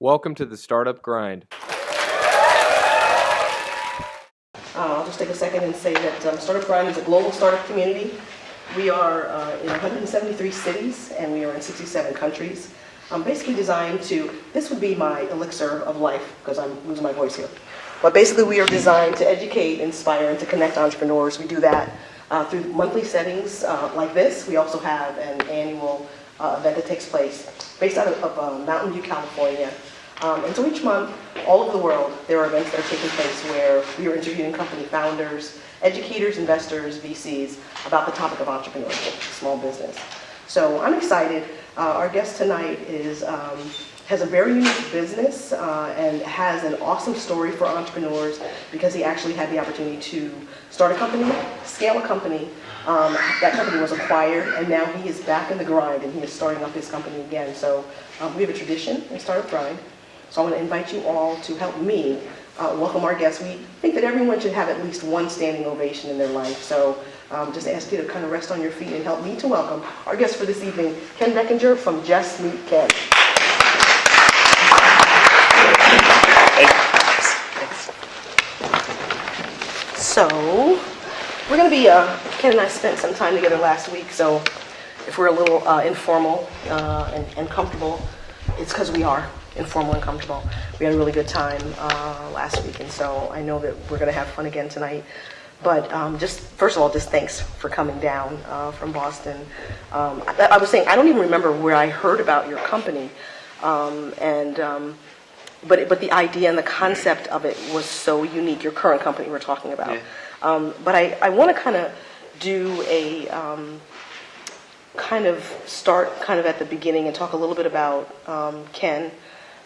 Welcome to the Startup Grind. I'll just take a second and say that Startup Grind is a global startup community. We are in 173 cities and we are in 67 countries. Basically designed to, this would be my elixir of life because I'm losing my voice here. But basically we are designed to educate, inspire, and to connect entrepreneurs. We do that through monthly settings like this. We also have an annual event that takes place based out of Mountain View, California. And so each month, all over the world, there are events that are taking place where we are interviewing company founders, educators, investors, VCs, about the topic of entrepreneurship, small business. So I'm excited. Our guest tonight has a very unique business and has an awesome story for entrepreneurs because he actually had the opportunity to start a company, scale a company. That company was acquired, and now he is back in the grind, and he is starting up his company again. So we have a tradition in Startup Grind. So I want to invite you all to help me welcome our guests. We think that everyone should have at least one standing ovation in their life. So just ask you to kind of rest on your feet and help me to welcome our guest for this evening, Ken Deckinger from Jess Meet Ken. Thanks. So we're going to be, Ken and I spent some time together last week, so if we're a little informal and comfortable, it's because we are informal and comfortable. We had a really good time last week, and so I know that we're going to have fun again tonight. But just first of all, just thanks for coming down from Boston. I was saying I don't even remember where I heard about your company, but the idea and the concept of it was so unique. Your current company we're talking about. Yeah. But I want to kind of do a kind of start kind of at the beginning and talk a little bit about Ken.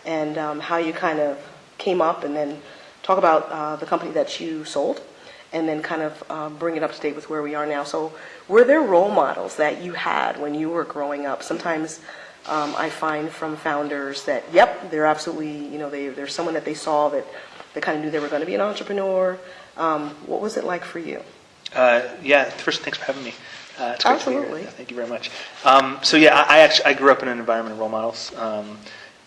And how you kind of came up, and then talk about the company that you sold, and then kind of bring it up to date with where we are now. So were there role models that you had when you were growing up? Sometimes I find from founders that, yep, they're absolutely, there's someone that they saw that they kind of knew they were going to be an entrepreneur. What was it like for you? First, thanks for having me. It's great Absolutely. To be here. Thank you very much. I grew up in an environment of role models.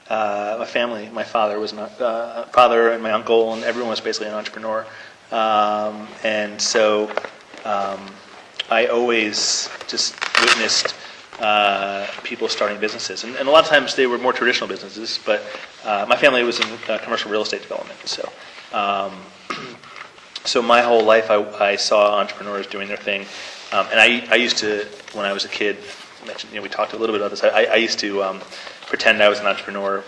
My family, my father was father, and my uncle, and everyone was basically an entrepreneur. And so I always just witnessed people starting businesses, and a lot of times they were more traditional businesses. But my family was in commercial real estate development, so so my whole life I saw entrepreneurs doing their thing, and I used to, when I was a kid, we talked a little bit about this. I used to pretend I was an entrepreneur.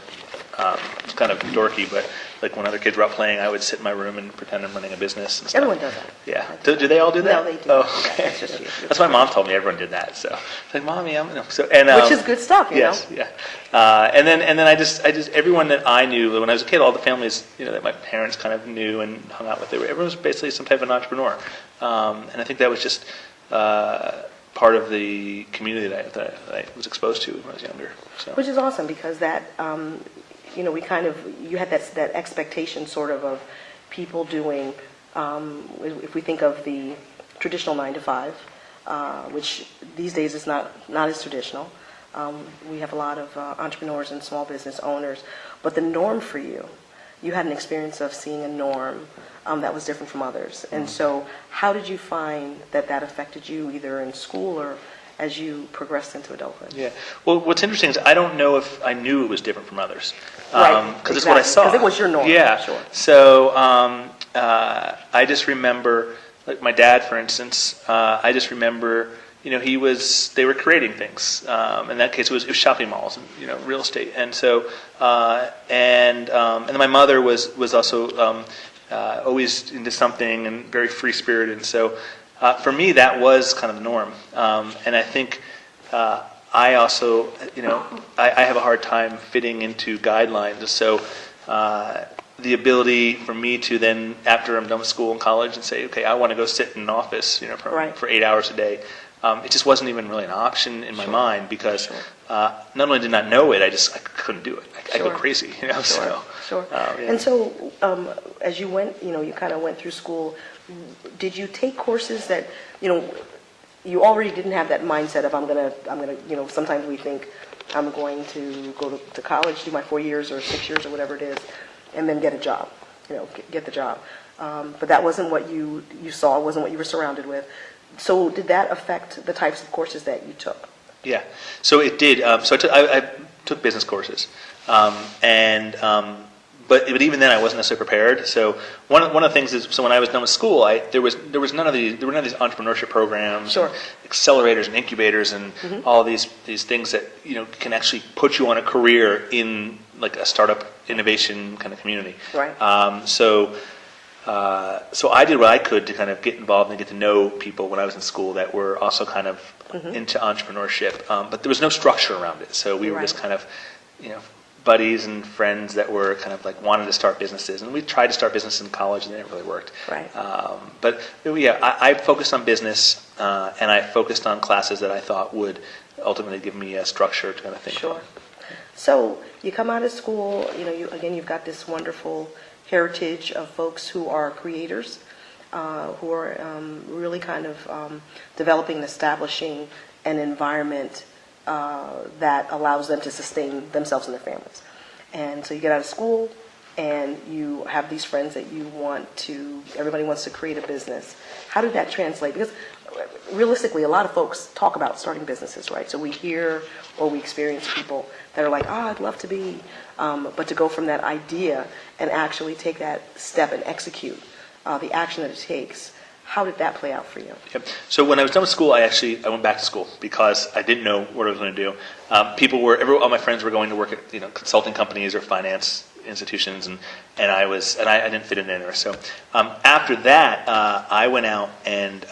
It's kind of dorky, but like when other kids were out playing, I would sit in my room and pretend I'm running a business and stuff. Everyone does that. Yeah. Do they all do that? No, they do. Oh, okay. That's just you. That's what my mom told me. Everyone did that. So it's like, Mommy, which is good stuff, you yes, know. Yeah. And then I just everyone that I knew when I was a kid, all the families that my parents kind of knew and hung out with, everyone was basically some type of an entrepreneur, and I think that was just part of the community that I was exposed to when I was younger. So. Which is awesome because that, you had that expectation sort of people doing, if we think of the traditional 9 to 5, which these days is not as traditional. We have a lot of entrepreneurs and small business owners, but the norm for you had an experience of seeing a norm that was different from others. And so how did you find that affected you either in school or as you progressed into adulthood? Yeah. Well, what's interesting is I don't know if I knew it was different from others. Right. Because it's what I saw. Because it was your norm. Yeah. Sure. So I just remember, like my dad, for instance, I just remember, they were creating things. In that case, it was shopping malls and, real estate. And so, and then my mother was also always into something and very free-spirited. And so for me, that was kind of the norm. And I think I also, I have a hard time fitting into guidelines. So the ability for me to then, after I'm done with school and college, and say, okay, I want to go sit in an office, for 8 hours a day. It just wasn't even really an option in my mind because not only did I not know it, I couldn't do it. I go crazy, Sure. Yeah. And so, as you went, you kind of went through school. Did you take courses that, you already didn't have that mindset of I'm gonna. Sometimes we think I'm going to go to college, do my 4 years or 6 years or whatever it is, and then get a job, get the job. But that wasn't what you saw, wasn't what you were surrounded with. So did that affect the types of courses that you took? Yeah, so it did. So I took business courses, but even then I wasn't necessarily prepared. So one of the things is, so when I was done with school, there were none of these entrepreneurship programs, Sure. accelerators and incubators, and all these things that can actually put you on a career in like a startup innovation kind of community. Right. So I did what I could to kind of get involved and get to know people when I was in school that were also kind of into entrepreneurship, but there was no structure around it. So we were just kind of, buddies and friends that were kind of like wanted to start businesses, and we tried to start business in college, and it didn't really work. Right. But yeah, I focused on business, and I focused on classes that I thought would ultimately give me a structure to kind of think. Sure. So you come out of school, you've got this wonderful heritage of folks who are creators, who are really kind of developing and establishing an environment that allows them to sustain themselves and their families. And so you get out of school and you have these friends that everybody wants to create a business. How did that translate? Because realistically, a lot of folks talk about starting businesses, right? So we hear or we experience people that are like, I'd love to be, but to go from that idea and actually take that step and execute the action that it takes. How did that play out for you? Yep. So when I was done with school, I went back to school because I didn't know what I was going to do. All my friends were going to work at consulting companies or finance institutions, and I didn't fit in there. So after that, I went out and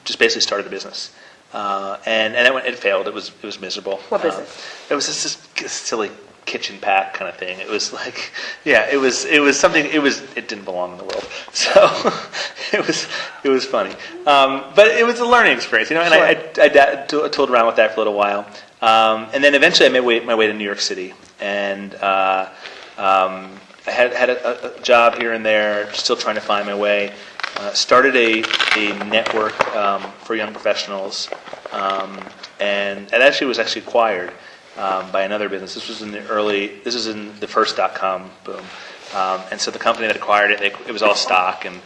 just basically started a business, and it failed. It was miserable. What business? It was just this silly kitchen pack kind of thing. It was like, it was something. It didn't belong in the world. So it was funny, but it was a learning experience, And Sure. I tooled around with that for a little while, and then eventually I made my way to New York City, and I had a job here and there, still trying to find my way. Started a network for young professionals, and it actually was acquired by another business. This was in the first .com boom. And so the company that acquired it was all stock, and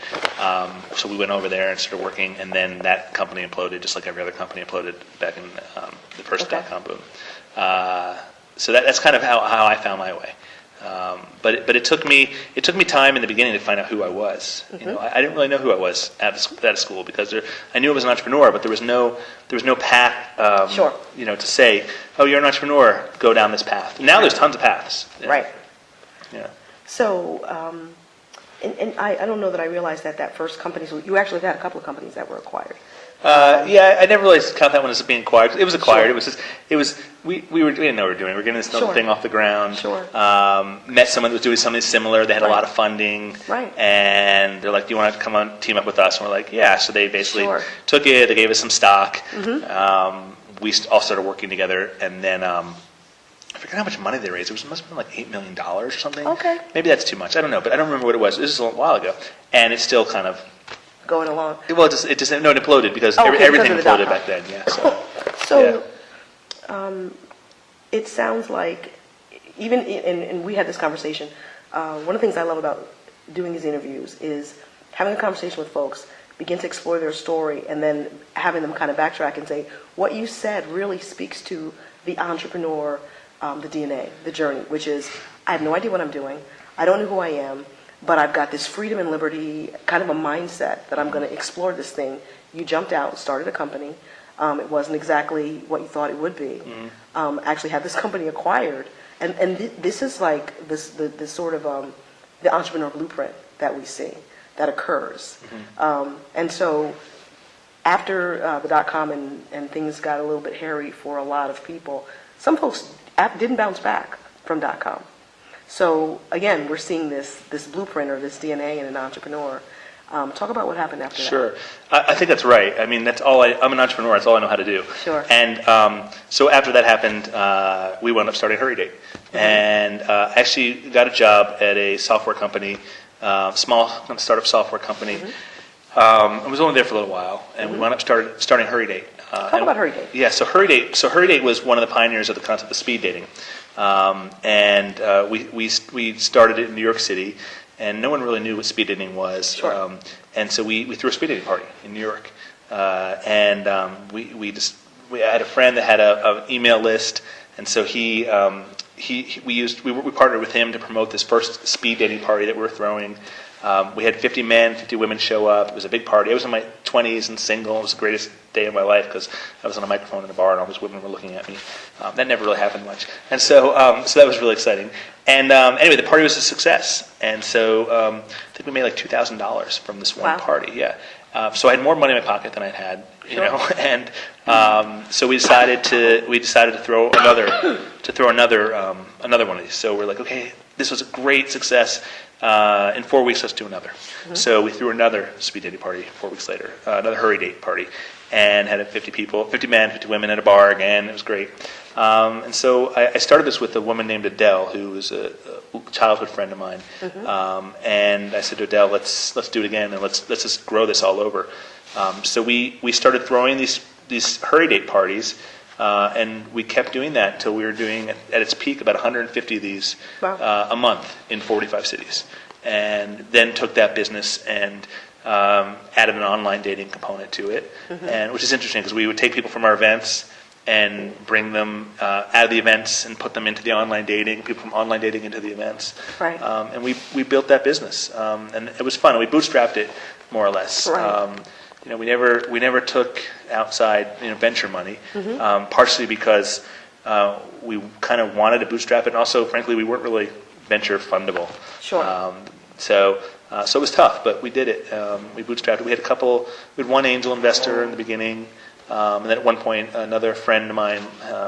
so we went over there and started working, and then that company imploded, just like every other company imploded back in the first .com boom. So that's kind of how I found my way. But it took me time in the beginning to find out who I was. I didn't really know who I was out of school because I knew I was an entrepreneur, but there was no path. Sure. To say, oh, you're an entrepreneur, go down this path. Now there's tons of paths. Right. Yeah. So, and I don't know that I realized that first company. So you actually had a couple of companies that were acquired. I never really count that one as being acquired. It was acquired. Sure. It was we didn't know what we were doing. We were getting this Sure. thing off the ground. Sure. Met someone that was doing something similar. They had a lot of funding. Right. And they're like, "Do you want to come on team up with us?" And we're like, "Yeah." So they basically Sure. took it. They gave us some stock. We all started working together, and then I forget how much money they raised. It must have been like $8 million or something. Okay. Maybe that's too much. I don't know, but I don't remember what it was. This is a while ago, and it's still kind of. Going along. Well, it imploded because Okay, everything because of the imploded back then. Yeah. So, it sounds like, even, and we had this conversation, one of the things I love about doing these interviews is having a conversation with folks, begin to explore their story, and then having them kind of backtrack and say, what you said really speaks to the entrepreneur, the DNA, the journey, which is, I have no idea what I'm doing, I don't know who I am, but I've got this freedom and liberty, kind of a mindset that I'm going to explore this thing. You jumped out, started a company. It wasn't exactly what you thought it would be. Actually had this company acquired. And this is like this sort of the entrepreneur blueprint that we see, that occurs. And so after the .com and things got a little bit hairy for a lot of people, some folks didn't bounce back from .com. So again, we're seeing this blueprint or this DNA in an entrepreneur. Talk about what happened after that. Sure. I think that's right. I mean, I'm an entrepreneur. That's all I know how to do. Sure. And so after that happened, we wound up starting Hurry Date. And actually got a job at a software company, small startup software company. I was only there for a little while, and we wound up starting Hurry Date. Talk about Hurry Date. Yeah, so Hurry Date. So Hurry Date was one of the pioneers of the concept of speed dating, and we started it in New York City, and no one really knew what speed dating was. Sure. And so we threw a speed dating party in New York, and we had a friend that had an email list, and so we partnered with him to promote this first speed dating party that we were throwing. We had 50 men, 50 women show up. It was a big party. I was in my 20s and single. It was the greatest day of my life because I was on a microphone in a bar and all these women were looking at me. That never really happened much. And so that was really exciting. And anyway, the party was a success. And so I think we made like $2,000 from this one party. Yeah. So I had more money in my pocket than I'd had, you know. And so we decided to throw another one of these. So we're like, okay, this was a great success. In 4 weeks, let's do another. Mm-hmm. So we threw another speed dating party 4 weeks later, another Hurry Date party, and had 50 people, 50 men, 50 women at a bar again. It was great. And so I started this with a woman named Adele, who was a childhood friend of mine. Mm-hmm. And I said to Adele, let's do it again, and let's just grow this all over. So we started throwing these Hurry Date parties. And we kept doing that until we were doing, at its peak, about 150 of these a month in 45 cities. And then took that business and added an online dating component to it, and which is interesting because we would take people from our events and bring them out of the events and put them into the online dating, people from online dating into the events. Right. And we built that business, and it was fun. We bootstrapped it more or less. Right. We never took outside venture money, partially because we kind of wanted to bootstrap it, and also, frankly, we weren't really venture fundable. Sure. So it was tough, but we did it. We bootstrapped it. We had one angel investor in the beginning, and then at one point, another friend of mine,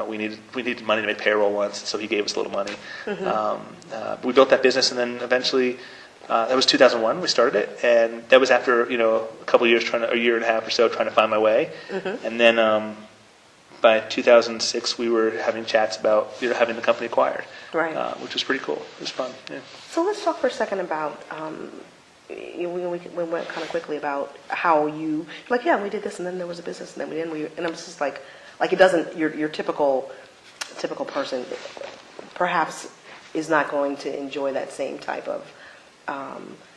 we needed money to make payroll once, so he gave us a little money. But we built that business, and then eventually. That was 2001. We started it, and that was after a couple of years, a year and a half or so, trying to find my way. And then by 2006, we were having chats about having the company acquired, right? Which was pretty cool. It was fun. Yeah. So let's talk for a second about. We went kind of quickly about how you we did this, and then there was a business, and then we didn't. And I'm just like it doesn't. Your typical person, perhaps, is not going to enjoy that same type of.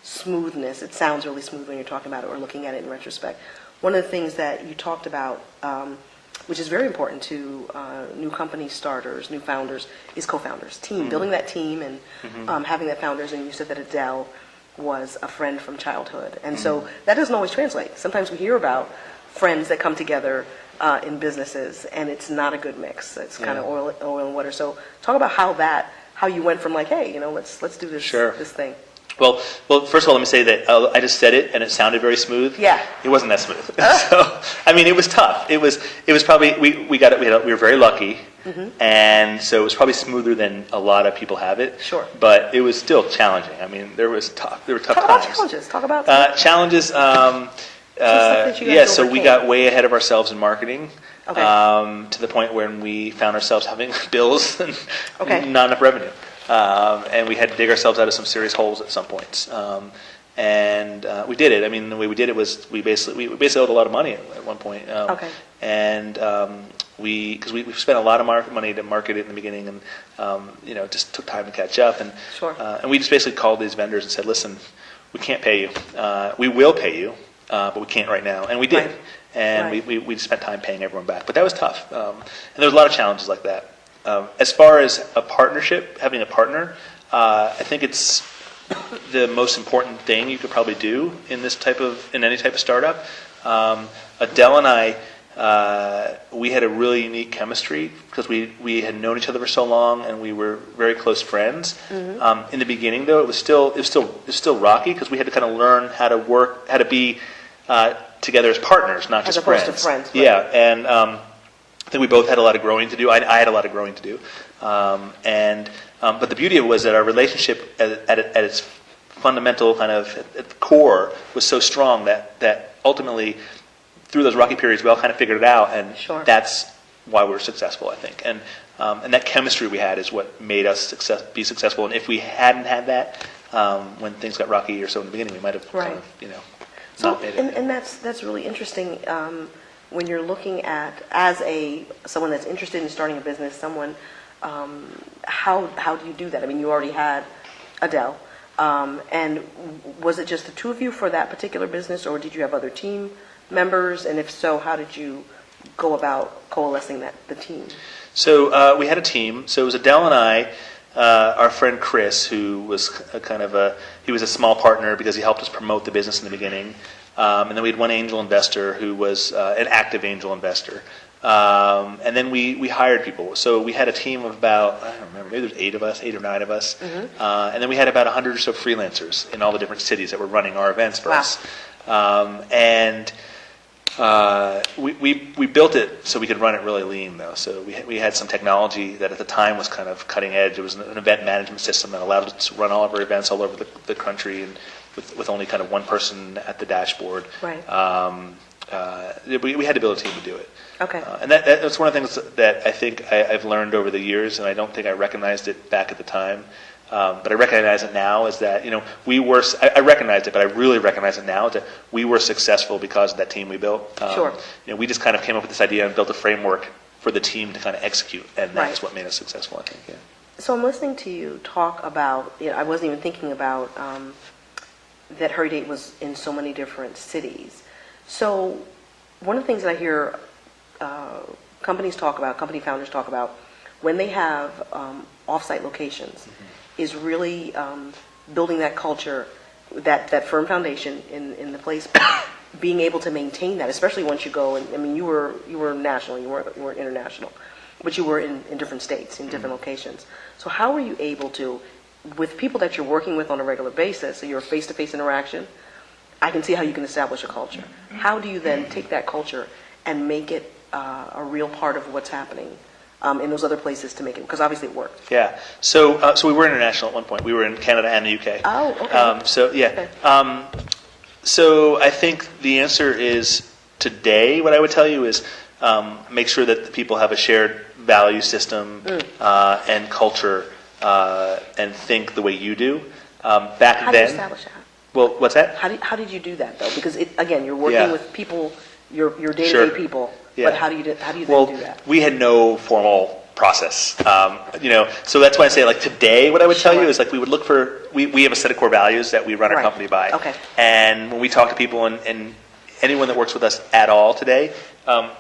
Smoothness. It sounds really smooth when you're talking about it or looking at it in retrospect. One of the things that you talked about, which is very important to new company starters, new founders, is co-founders. Team, building that team and having that founders. And you said that Adele was a friend from childhood. And so that doesn't always translate. Sometimes we hear about friends that come together in businesses, and it's not a good mix. It's kind of oil and water. So talk about how you went from hey, let's do this this thing. Well, first of all, let me say that I just said it, and it sounded very smooth. Yeah. It wasn't that smooth. So, I mean, it was tough. It was probably we were very lucky, and so it was probably smoother than a lot of people have it. Sure. But it was still challenging. I mean, there were tough times. Talk about challenges. Talk about challenges. So we got way ahead of ourselves in marketing. Okay. To the point when we found ourselves having bills and not enough revenue. And we had to dig ourselves out of some serious holes at some points. And we did it. I mean, the way we did it was we basically owed a lot of money at one point. And because we spent a lot of money to market it in the beginning, and it just took time to catch up. And and we just basically called these vendors and said, listen, we can't pay you. We will pay you, but we can't right now. And we did. Right. And we just spent time paying everyone back. But that was tough. And there was a lot of challenges like that. As far as a partnership, having a partner, I think it's the most important thing you could probably do in any type of startup. Adele and I, we had a really unique chemistry because we had known each other for so long, and we were very close friends. In the beginning, though, it was still rocky because we had to kind of learn how to be together as partners, not just friends. As opposed to friends. Right. Yeah, and I think we both had a lot of growing to do. I had a lot of growing to do, but the beauty of it was that our relationship at its fundamental kind of at the core was so strong that ultimately through those rocky periods we all kind of figured it out, and that's why we were successful, I think. And that chemistry we had is what made us be successful. And if we hadn't had that, when things got rocky or so in the beginning, we might have kind of not made it. And that's really interesting. when you're looking at, as someone that's interested in starting a business, how do you do that? I mean, you already had Adele, and was it just the two of you for that particular business, or did you have other team members? And if so, how did you go about coalescing the team? So we had a team. So it was Adele and I, our friend Chris, who was he was a small partner because he helped us promote the business in the beginning. And then we had one angel investor who was an active angel investor. And then we hired people. So we had a team of about, I don't remember, maybe there's 8 or 9 of us. Mm-hmm. And then we had about 100 or so freelancers in all the different cities that were running our events for us. We built it so we could run it really lean, though. So we had some technology that at the time was kind of cutting edge. It was an event management system that allowed us to run all of our events all over the country, and with only kind of one person at the dashboard. Right. We had to build a team to do it. Okay. And that's one of the things that I think I've learned over the years, and I don't think I recognized it back at the time. But I recognize it now is that, I recognized it, but I really recognize it now that we were successful because of that team we built. Sure. We just kind of came up with this idea and built a framework for the team to kind of execute, and that's what made us successful, I think, yeah. So I'm listening to you talk about, I wasn't even thinking about that Hurry Date was in so many different cities. So one of the things that I hear company founders talk about when they have off-site locations, mm-hmm. is really building that culture, that firm foundation in the place, being able to maintain that, especially once you go. And I mean, you were national, you weren't international, but you were in different states, in different locations. So how were you able to, with people that you're working with on a regular basis, so your face-to-face interaction, I can see how you can establish a culture. How do you then take that culture and make it a real part of what's happening in those other places to make it, because obviously it worked. Yeah. So we were international at one point. We were in Canada and the UK. Oh, okay. Okay. So I think the answer is today. What I would tell you is make sure that the people have a shared value system and culture and think the way you do. How do you establish that? Well, what's that? How did you do that though? Because again, you're working with people, your day-to-day people. Yeah. But how do you then do that? We had no formal process, so that's why I say, like, today, what I would tell you is, like, we would look for, we have a set of core values that we run our company by. Okay. And when we talk to people and anyone that works with us at all today,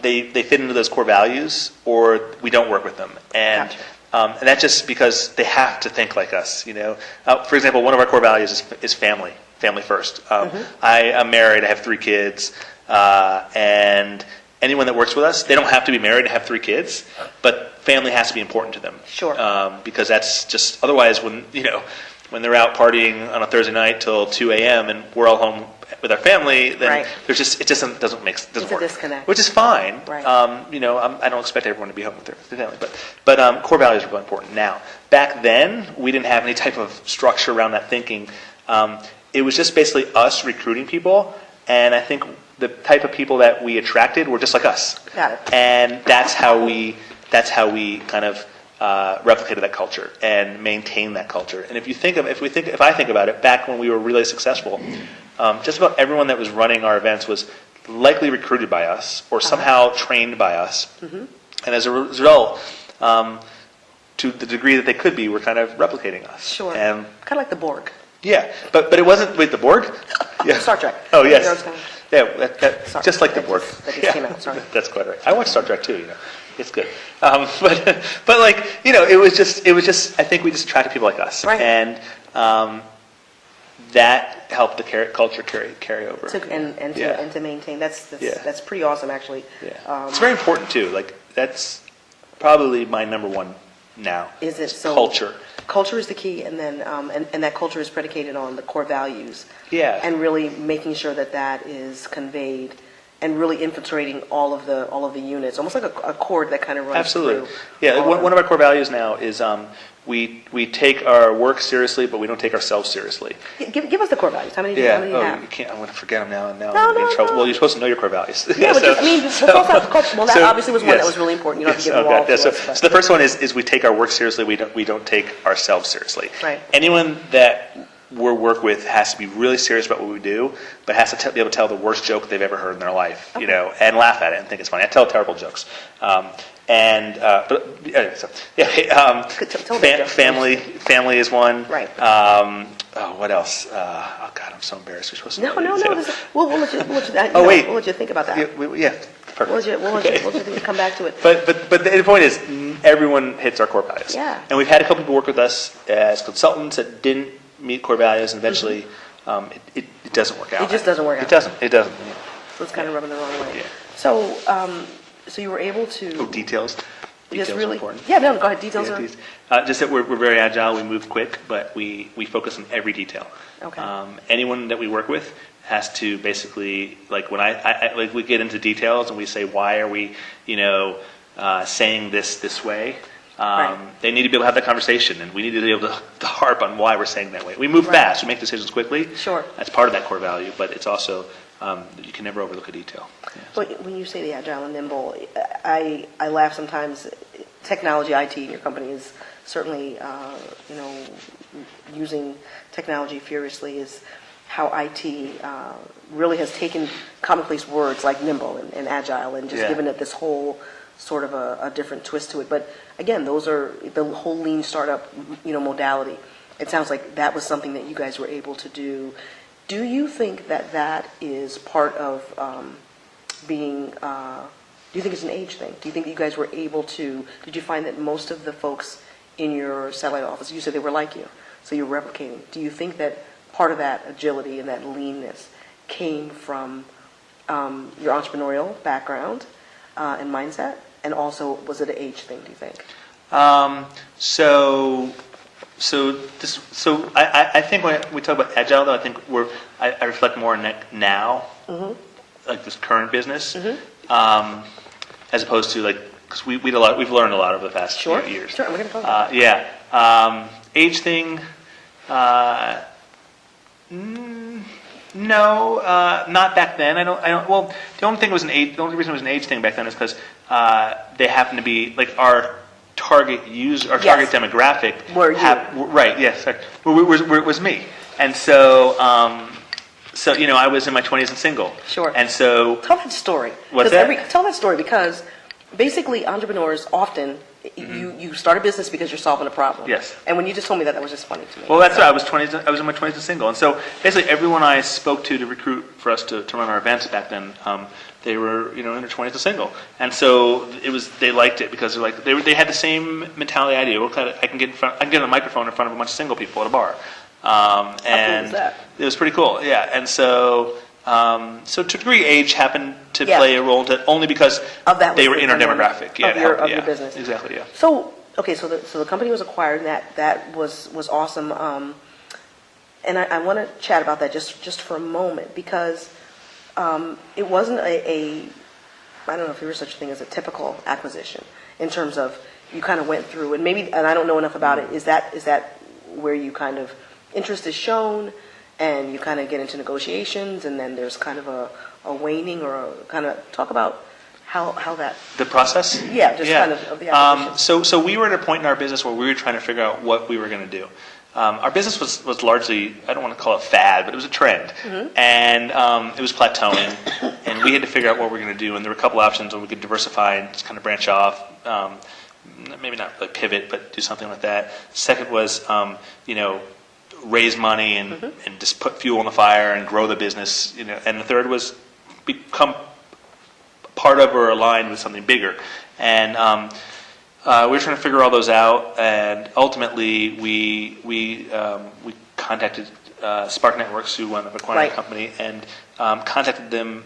they fit into those core values, or we don't work with them. And Gotcha. And that's just because they have to think like us, For example, one of our core values is family first. I am married, I have 3 kids, and anyone that works with us, they don't have to be married to have 3 kids, but family has to be important to them. Sure. Because that's just, otherwise when they're out partying on a Thursday night till 2 a.m. and we're all home with our family, then it just doesn't work. It's a disconnect. Which is fine. Right. I don't expect everyone to be home with their family, but core values are really important. Now, back then, we didn't have any type of structure around that thinking. It was just basically us recruiting people, and I think the type of people that we attracted were just like us. Got it. And that's how we kind of replicated that culture and maintained that culture. And if I think about it, back when we were really successful, just about everyone that was running our events was likely recruited by us or somehow trained by us. Mm-hmm. And as a result, to the degree that they could be, were kind of replicating us. Sure. And kind of like the Borg. Yeah, but it wasn't with the Borg. Yeah. Star Trek. Oh yes. Yeah, just like the Borg. That just came out. Sorry. That's quite right. I watched Star Trek too. It's good. But like it was just. I think we just attracted people like us, right. And that helped the culture carry over. And to maintain. That's pretty awesome, actually. Yeah. It's very important too. Like that's probably my number one now. Is it so? Culture. Culture is the key, and then and that culture is predicated on the core values. Yeah. And really making sure that is conveyed, and really infiltrating all of the units, almost like a cord that kind of runs Absolutely. through. Yeah. One of our core values now is we take our work seriously, but we don't take ourselves seriously. Give us the core values. How many do you have? You can't. I'm going to forget them now. And now No, I'm in trouble. no. Well, you're supposed to know your core values. Yeah, but that obviously was one that was really important. You don't have to give them all to us. So the first one is we take our work seriously. We don't take ourselves seriously. Right. Anyone that we work with has to be really serious about what we do, but has to be able to tell the worst joke they've ever heard in their life, you know, and laugh at it and think it's funny. I tell terrible jokes. But anyway, so yeah, family is one. Right. What else? Oh God, I'm so embarrassed. We're supposed to. No. We'll let you. Wait. We'll let you think about that. Yeah, perfect. We'll let you come back to it. But the point is, everyone hits our core values. Yeah. And we've had a couple people work with us as consultants that didn't meet core values, and eventually, it doesn't work out. It just doesn't work out. It doesn't. Yeah. So it's kind of rubbing the wrong way. Yeah. So you were able to. Oh, details. Details are important. Yeah, no, go ahead. Details are. Just that we're very agile. We move quick, but we focus on every detail. Okay. Anyone that we work with has to basically, like when I like we get into details and we say, why are we, saying this way? Right. They need to be able to have that conversation, and we need to be able to harp on why we're saying that way. We move fast. We make decisions quickly. Sure. That's part of that core value, but it's also you can never overlook a detail. Yeah. But when you say the agile and nimble, I laugh sometimes. Technology, IT in your company is certainly, using technology furiously is how IT really has taken commonplace words like nimble and agile and just given it this whole sort of a different twist to it. But again, those are the whole lean startup, modality. It sounds like that was something that you guys were able to do. Do you think that is part of being? Do you think it's an age thing? Do you think that you guys were able to? Did you find that most of the folks in your satellite office, you said they were like you, so you're replicating? Do you think that part of that agility and that leanness came from your entrepreneurial background and mindset, and also was it an age thing? Do you think? I think when we talk about agile, though, I think I reflect more on that now, like this current business, as opposed to because we've learned a lot over the past few years. Sure, we're going to talk about that. Age thing. No, not back then. I don't. Well, the only reason it was an age thing back then is because they happen to be our target target demographic was me, and so I was in my 20s and single. Sure. And so tell that story. What's that? Tell that story because basically entrepreneurs often you start a business because you're solving a problem. Yes. And when you just told me that was just funny to me. Well, that's right. I was in my 20s and single, and so basically everyone I spoke to recruit for us to run our events back then. They were, in their 20s and single, and so they liked it because they had the same mentality I do. I can get a microphone in front of a bunch of single people at a bar, How cool is that? It was pretty cool. Yeah, and so to a degree, age happened to play a role only because they were in our demographic. Of your business. Exactly. Yeah. So the company was acquired, and that was awesome. And I want to chat about that just for a moment because. It wasn't I don't know if there was such a thing as a typical acquisition in terms of you kind of went through and I don't know enough about it. Is that where you kind of interest is shown and you kind of get into negotiations and then there's kind of a waning or a kind of talk about how that the process? Yeah, just kind of the acquisition. So we were at a point in our business where we were trying to figure out what we were going to do. Our business was largely, I don't want to call it fad, but it was a trend. And it was plateauing, and we had to figure out what we were going to do. And there were a couple options where we could diversify and just kind of branch off, maybe not like pivot, but do something like that. Second was, raise money and just put fuel on the fire and grow the business. And the third was become part of or aligned with something bigger. And we were trying to figure all those out, and ultimately we contacted Spark Networks, who wound up acquiring the company, and contacted them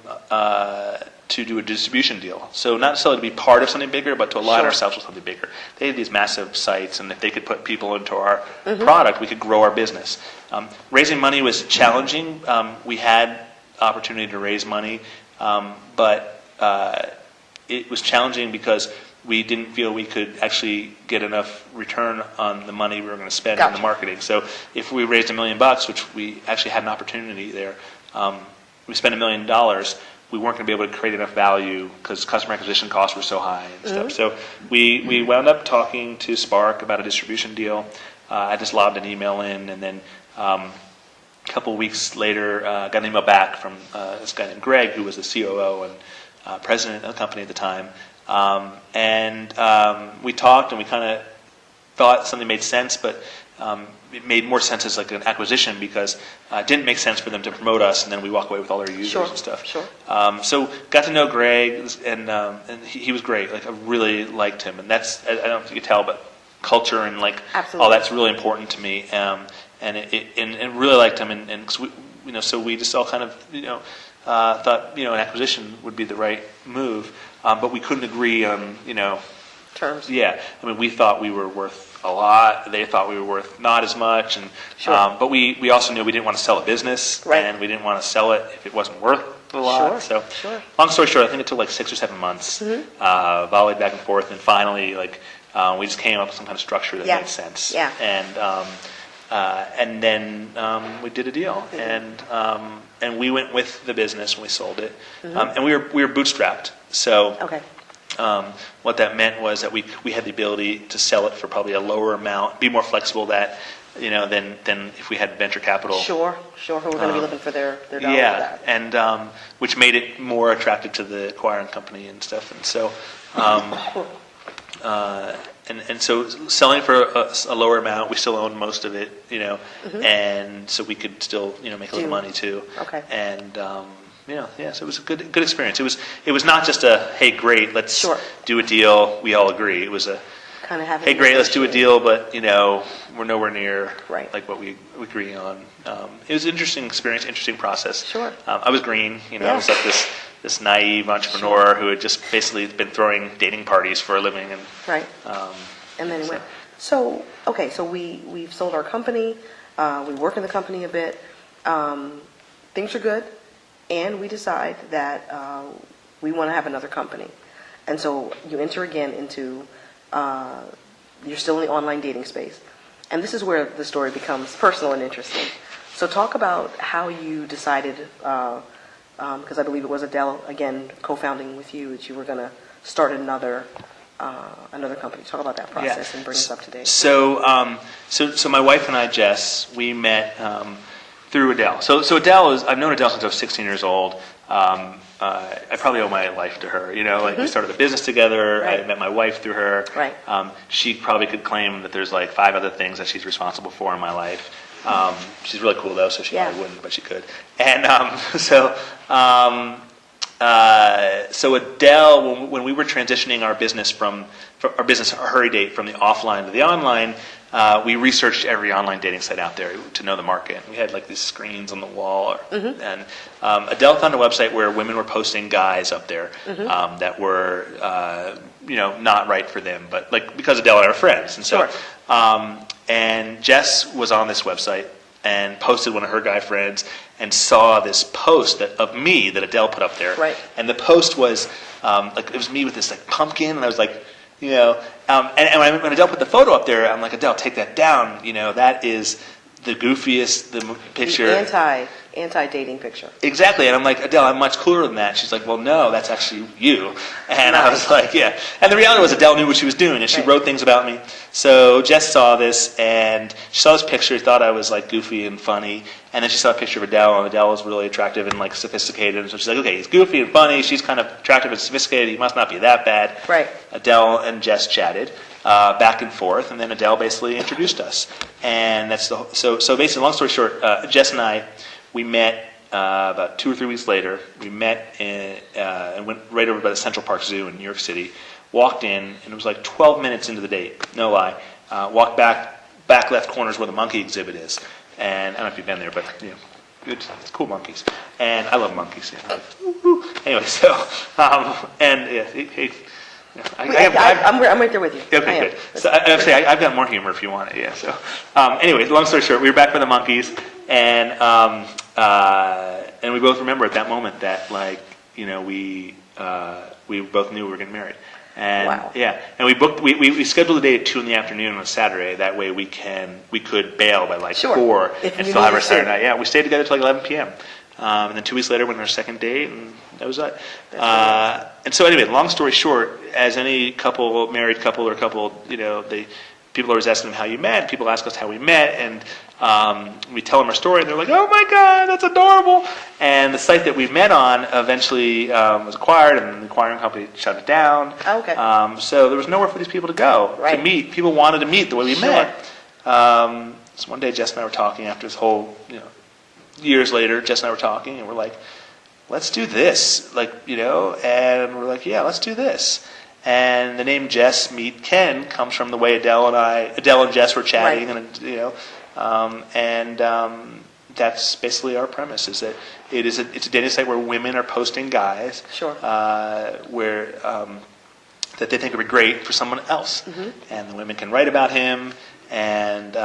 to do a distribution deal. So not necessarily to be part of something bigger, but to align ourselves with something bigger. They had these massive sites, and if they could put people into our product, we could grow our business. Raising money was challenging. We had opportunity to raise money, but it was challenging because we didn't feel we could actually get enough return on the money we were going to spend on the marketing. So if we raised $1 million, which we actually had an opportunity there, we spent $1 million, we weren't going to be able to create enough value because customer acquisition costs were so high and stuff. So we wound up talking to Spark about a distribution deal. I just lobbed an email in, and then couple weeks later, got an email back from this guy named Greg, who was the COO and president of the company at the time. We talked, and we kind of thought something made sense, but it made more sense as like an acquisition because it didn't make sense for them to promote us, and then we walk away with all our users and stuff. Sure. So got to know Greg, and he was great. Like I really liked him, and that's I don't know if you could tell, but culture and like Absolutely. all that's really important to me. And really liked him, and 'cause so we just all kind of thought an acquisition would be the right move, but we couldn't agree on Terms. Yeah, I mean we thought we were worth a lot. They thought we were worth not as much, and Sure. but we also knew we didn't want to sell a business, Right. and we didn't want to sell it if it wasn't worth a lot. Sure. So long story short, I think it took like 6 or 7 months, volleyed back and forth, and finally we just came up with some kind of structure that Yeah. made sense. Yeah. And then we did a deal, and we went with the business when we sold it, and we were bootstrapped. So Okay. what that meant was that we had the ability to sell it for probably a lower amount, be more flexible than if we had venture capital. Sure. Who are going to be looking for their dollar Yeah, back. and which made it more attractive to the acquiring company and stuff, and so. And so selling for a lower amount, we still owned most of it, and so we could still, make a little money too. Okay. And so it was a good experience. It was not just a hey great, let's Sure. do a deal, we all agree. It was a Kind of having. hey great, let's do a deal, but we're nowhere near Right. like what we agree on. It was an interesting experience, interesting process. Sure. I was green, I was like this naive entrepreneur who had just basically been throwing dating parties for a living, and Right. And then it went. So okay, so we've sold our company. We work in the company a bit. Things are good, and we decide that we want to have another company. And so you enter again into. You're still in the online dating space, and this is where the story becomes personal and interesting. So talk about how you decided. Because I believe it was Adele, again, co-founding with you, that you were going to start another company. Talk about that process and bring us up to date. So my wife and I, Jess, we met through Adele. So Adele I've known Adele since I was 16 years old. I probably owe my life to her. We started a business together. Right. I met my wife through her. Right. She probably could claim that there's like 5 other things that she's responsible for in my life. She's really cool though, so she probably wouldn't, but she could. And so Adele, when we were transitioning our business our Hurry Date from the offline to the online, we researched every online dating site out there to know the market. We had like these screens on the wall, and Adele found a website where women were posting guys up there that were not right for them, but like because Adele and I are friends, and so. Sure. And Jess was on this website and posted one of her guy friends and saw this post of me that Adele put up there. Right. And the post was it was me with this like pumpkin, and I was like, and when Adele put the photo up there, I'm like, Adele, take that down. That is the goofiest picture. The anti-dating picture. Exactly, and I'm like, Adele, I'm much cooler than that. She's like, well, no, that's actually you. And I was like, yeah. And the reality was Adele knew what she was doing, and she wrote things about me. So Jess saw this, and she saw this picture, thought I was like goofy and funny, and then she saw a picture of Adele, and Adele was really attractive and like sophisticated, and so she's like, okay, he's goofy and funny, she's kind of attractive and sophisticated, he must not be that bad. Right. Adele and Jess chatted back and forth, and then Adele basically introduced us. And that's so basically, long story short, Jess and I, we met about 2 or 3 weeks later. We met and went right over by the Central Park Zoo in New York City. Walked in, and it was like 12 minutes into the date, no lie. Walked back left corner is where the monkey exhibit is. And I don't know if you've been there, but it's cool monkeys. And I love monkeys. Anyway, so I'm right there with you. Okay, good. So I've got more humor if you want it. Yeah. So anyway, long story short, we were back by the monkeys, and we both remember at that moment that we both knew we were getting married. And wow. And we scheduled the date at 2 p.m. on a Saturday. That way we could bail by 4 and still have our Saturday night. Yeah, we stayed together till 11 p.m. And then 2 weeks later went on our second date, and that was it. And so anyway, long story short, as any married couple, they people are always asking them how you met. People ask us how we met, and we tell them our story, and they're like, "Oh my God, that's adorable!" And the site that we met on eventually was acquired, and the acquiring company shut it down. Okay. So there was nowhere for these people to go Right. to meet. People wanted to meet the way we Sure. met. So one day, Jess and I were talking after this whole, years later. Jess and I were talking, and we're like, "Let's do this," and we're like, "Yeah, let's do this." And the name Jess Meet Ken comes from the way Adele and Jess were chatting, Right. and that's basically our premise: is that it's a dating site where women are posting guys, Sure. where that they think would be great for someone else, and the women can write about him, and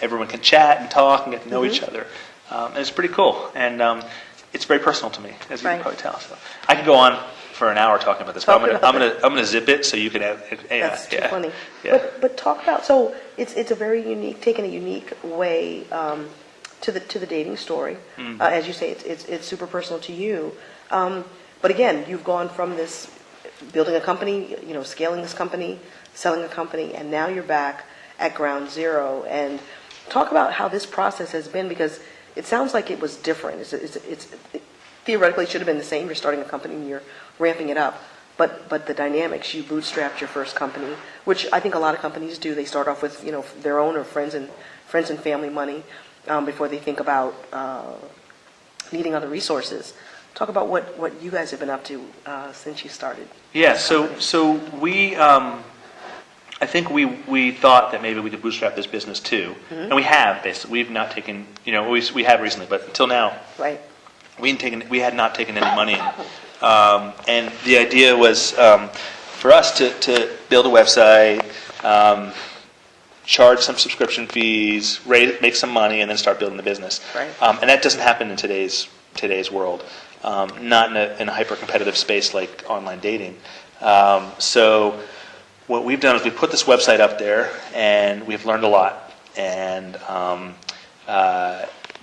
everyone can chat and talk and get to know each other, and it's pretty cool, and it's very personal to me, as you can Right. probably tell. So I could go on for an hour talking about this, but I'm gonna zip it so you can have. That's too funny. Yeah. But talk about, so it's a very unique, taking a unique way to the dating story. As you say, it's super personal to you. But again, you've gone from this building a company, scaling this company, selling a company, and now you're back at ground zero. And talk about how this process has been, because it sounds like it was different. It theoretically should have been the same. You're starting a company and you're ramping it up. But the dynamics, you bootstrapped your first company, which I think a lot of companies do. They start off with their own or friends and family money before they think about needing other resources. Talk about what you guys have been up to since you started. Yeah. So we. I think we thought that maybe we could bootstrap this business too, and we have. Basically, we've not taken. We have recently, but until now, Right. we had not taken any money in. And the idea was for us to build a website, charge some subscription fees, make some money, and then start building the business. Right. And that doesn't happen in today's world, not in a hyper-competitive space like online dating. So what we've done is we put this website up there, and we've learned a lot. And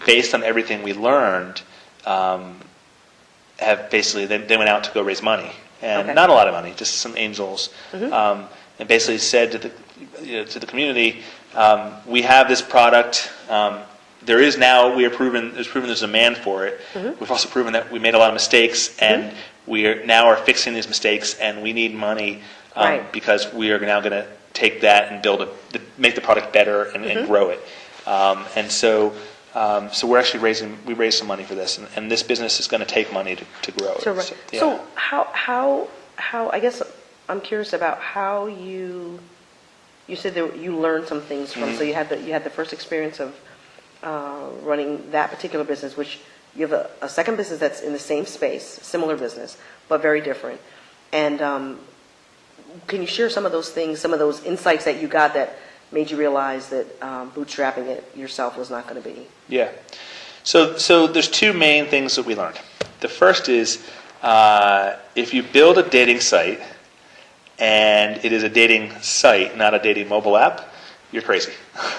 based on everything we learned, have basically they went out to go raise money, and Okay. not a lot of money, just some angels, and basically said to the community, we have this product. There is now there's proven there's demand for it. We've also proven that we made a lot of mistakes, and we are fixing these mistakes, and we need money Right. because we are now going to take that and make the product better and grow it. And so we're actually we raised some money for this, and this business is going to take money to grow it. So how I guess I'm curious about how you said that you learned some things from. So you had the first experience of running that particular business, which you have a second business that's in the same space, similar business, but very different. And can you share some of those things, some of those insights that you got that made you realize that bootstrapping it yourself was not going to be? Yeah. So there's two main things that we learned. The first is if you build a dating site and it is a dating site, not a dating mobile app, you're crazy.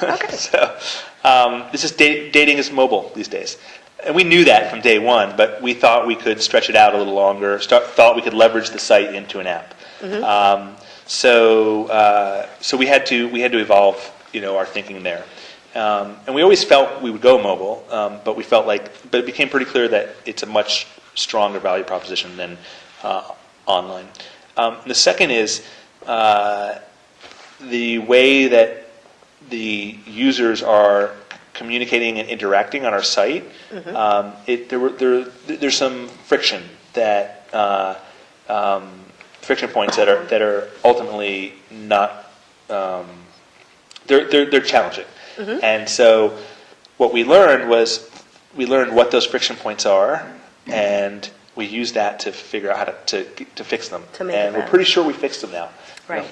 Okay. So this is dating is mobile these days. And we knew that from day one, but we thought we could stretch it out a little longer, thought we could leverage the site into an app. So we had to evolve, our thinking there. And we always felt we would go mobile, but it became pretty clear that it's a much stronger value proposition than online. The second is the way that the users are communicating and interacting on our site. There's some friction friction points that are ultimately not. They're challenging, and so what we learned was what those friction points are, and we use that to figure out how to fix them. And we're pretty sure we fixed them now. Right.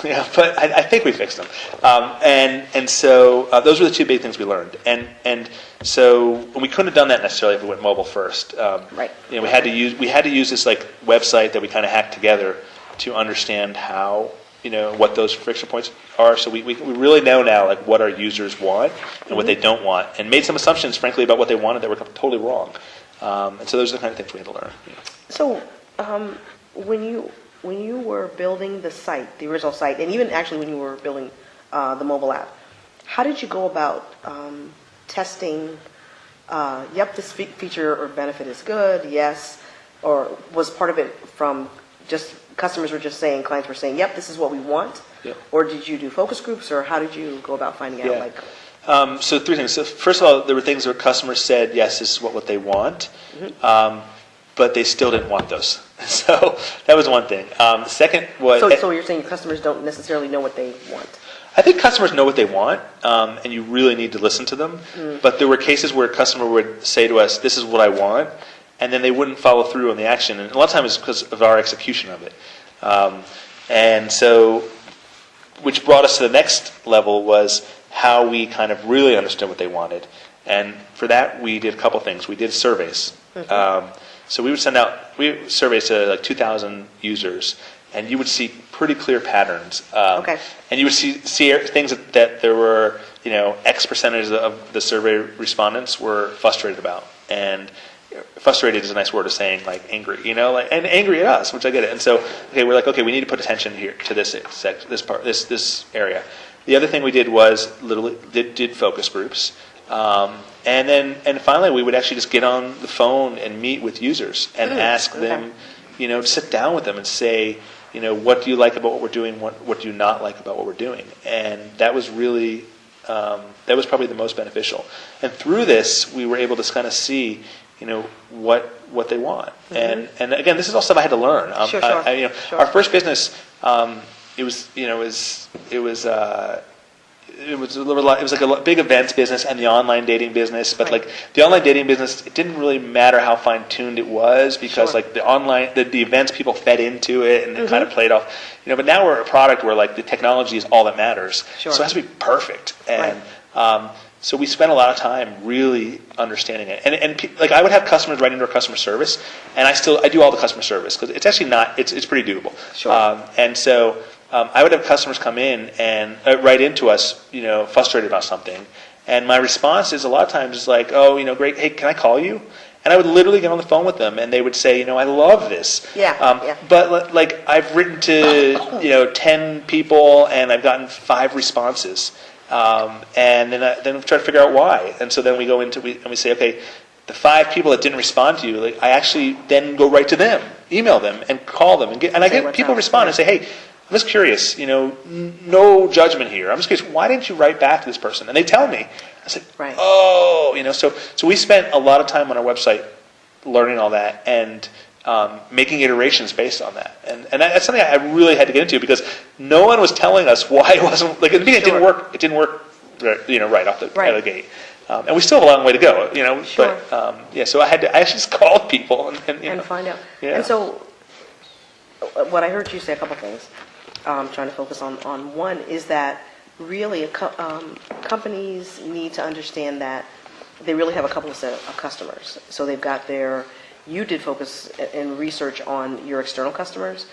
Yeah, but I think we fixed them. And so those were the two big things we learned. And so we couldn't have done that necessarily if we went mobile first. Right. We had to use this website that we kind of hacked together to understand how what those friction points are. So we really know now what our users want and what they don't want, and made some assumptions, frankly, about what they wanted that were totally wrong. And so those are the kind of things we had to learn. So when you were building the site, the original site, and even actually when you were building the mobile app. How did you go about testing, yep, this feature or benefit is good, yes, or was part of it from just customers were just saying, clients were saying, yep, this is what we want? Yep. Or did you do focus groups, or how did you go about finding out? Like, So 3 things. So first of all, there were things where customers said, yes, this is what they want, but they still didn't want those. So that was one thing. The second was... So you're saying customers don't necessarily know what they want? I think customers know what they want, and you really need to listen to them. But there were cases where a customer would say to us, this is what I want, and then they wouldn't follow through on the action. And a lot of times it's because of our execution of it. And so, which brought us to the next level was how we kind of really understood what they wanted. And for that, we did a couple things. We did surveys. So we would send out surveys to like 2,000 users, and you would see pretty clear patterns. Okay. And you would see things that there were, X percentage of the survey respondents were frustrated about. And frustrated is a nice word of saying like angry, and angry at us, which I get it. And so, we're like, we need to put attention here to this area. The other thing we did was literally did focus groups. And finally, we would actually just get on the phone and meet with users and ask them, sit down with them and say, what do you like about what we're doing? What do you not like about what we're doing? And that was really, that was probably the most beneficial. And through this, we were able to kind of see, what they want. And again, this is all stuff I had to learn. Sure. Our first business, it was like a big events business and the online dating business, but like the online dating business, it didn't really matter how fine tuned it was because like the online, the events people fed into it and it kind of played off, but now we're a product where like the technology is all that matters. So it has to be perfect. And, so we spent a lot of time really understanding it. And like I would have customers write into our customer service, and I do all the customer service because it's actually it's pretty doable. And so I would have customers come in and write into us, frustrated about something. And my response is a lot of times is like, great, hey, can I call you? And I would literally get on the phone with them, and they would say, I love this. But like I've written to 10 people, and I've gotten 5 responses. And then we try to figure out why. And so then we go into and we say, okay, the 5 people that didn't respond to you, like I actually then go right to them, email them, and call them, and I get people respond and say, hey, I'm just curious, no judgment here. I'm just curious, why didn't you write back to this person? And they tell me. I said, so we spent a lot of time on our website learning all that and making iterations based on that. And that's something I really had to get into because no one was telling us why it wasn't, like in the beginning it didn't work, right off the out of the gate. And we still have a long way to go, but so I actually just called people and find out. Yeah. And so what I heard you say a couple things. Trying to focus on one is that really companies need to understand that they really have a couple of set of customers. So they've got you did focus and research on your external customers,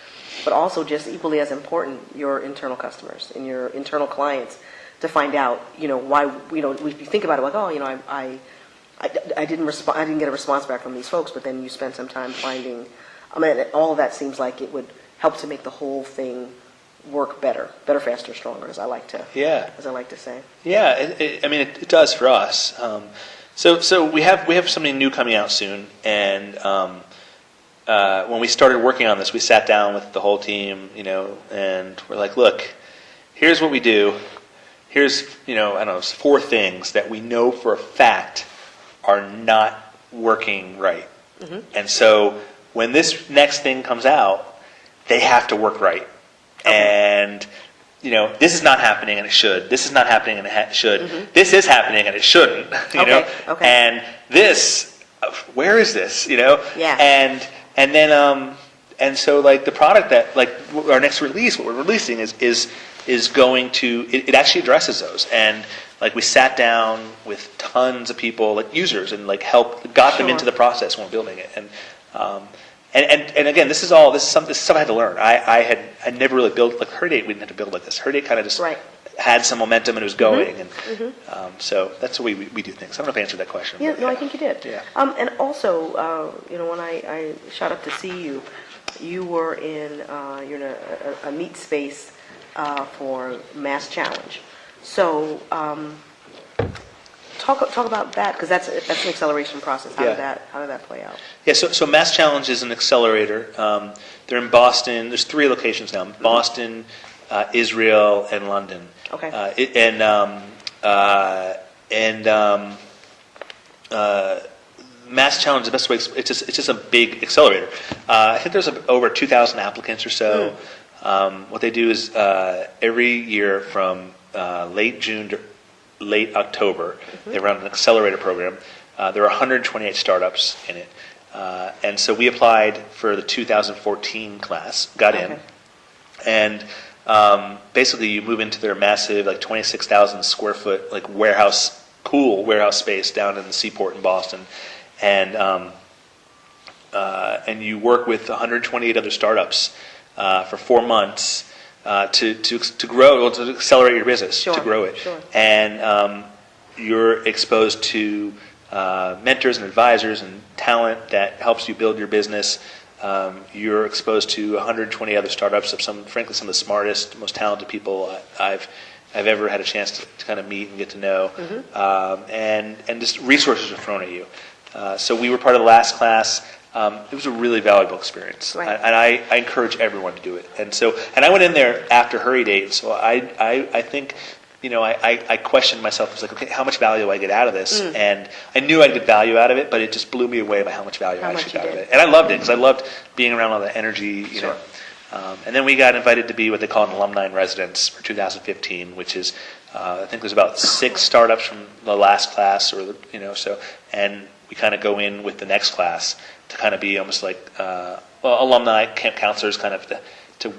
but also just equally as important, your internal customers and your internal clients to find out, why, we think about it like, I didn't get a response back from these folks, but then you spent some time finding, all of that seems like it would help to make the whole thing work better, faster, stronger, as I like to say. Yeah, it does for us. So we have something new coming out soon, and when we started working on this, we sat down with the whole team, and we're like, look, here's what we do. Here's 4 things that we know for a fact are not working right, and so when this next thing comes out, they have to work right. And, this is not happening and it should. This is not happening and it should. This is happening and it shouldn't, And this, where is this, And then, and so like the product that, like our next release, what we're releasing is going to, it actually addresses those. And like we sat down with tons of people, like users, and like got them into the process when we're building it. And again, this is stuff I had to learn. I never really built like Her Date. We didn't have to build like this. Her Date kind of just had some momentum and it was going. And so that's the way we do things. I don't know if I answered that question. Yeah, no, I think you did. Yeah. And also, when I shot up to see you, you were in a meet space for MassChallenge. So talk about that, because that's an acceleration process. How did that play out? Yeah, so MassChallenge is an accelerator. They're in Boston. There's 3 locations now: Boston, Israel, and London. Okay. MassChallenge, the best way, it's just a big accelerator. I think there's over 2,000 applicants or so. What they do is every year from late June to late October, they run an accelerator program. There are 128 startups in it. And so we applied for the 2014 class, got in, and basically you move into their massive, like 26,000 square foot, like cool warehouse space down in the Seaport in Boston. And you work with 128 other startups for 4 months to grow, to accelerate your business, to grow it. Sure. And you're exposed to mentors and advisors and talent that helps you build your business. You're exposed to 120 other startups of frankly, some of the smartest, most talented people I've ever had a chance to kind of meet and get to know. And just resources are thrown at you. So we were part of the last class. It was a really valuable experience, and I encourage everyone to do it. And I went in there after Hurry Date, and so I think, I questioned myself. I was like, okay, how much value do I get out of this? And I knew I'd get value out of it, but it just blew me away by how much value I actually got out of it. And I loved it, because I loved being around all the energy, you know. And then we got invited to be what they call an alumni in residence for 2015, which is, I think there's about 6 startups from the last class, and we kind of go in with the next class to kind of be almost like alumni camp counselors, kind of to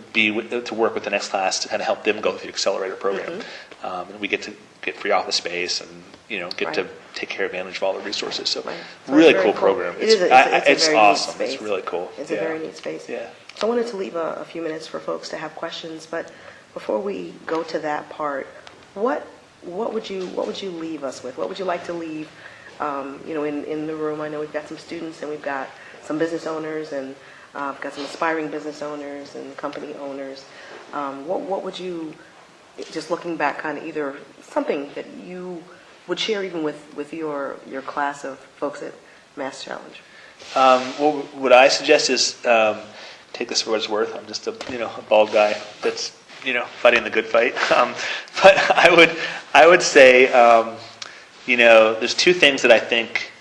work with the next class to kind of help them go through the accelerator program. And we get to get free office space and get to take advantage of all the resources. So really cool program. It's awesome. It's really cool. It's a very neat space. Yeah. So I wanted to leave a few minutes for folks to have questions, but before we go to that part, what would you leave us with? What would you like to leave? In the room, I know we've got some students and we've got some business owners and we've got some aspiring business owners and company owners. What would you, just looking back, kind of either something that you would share even with your class of folks at MassChallenge? Well, what I suggest is take this for what it's worth. I'm just a bald guy that's fighting the good fight. But I would say. There's 2 things that I think,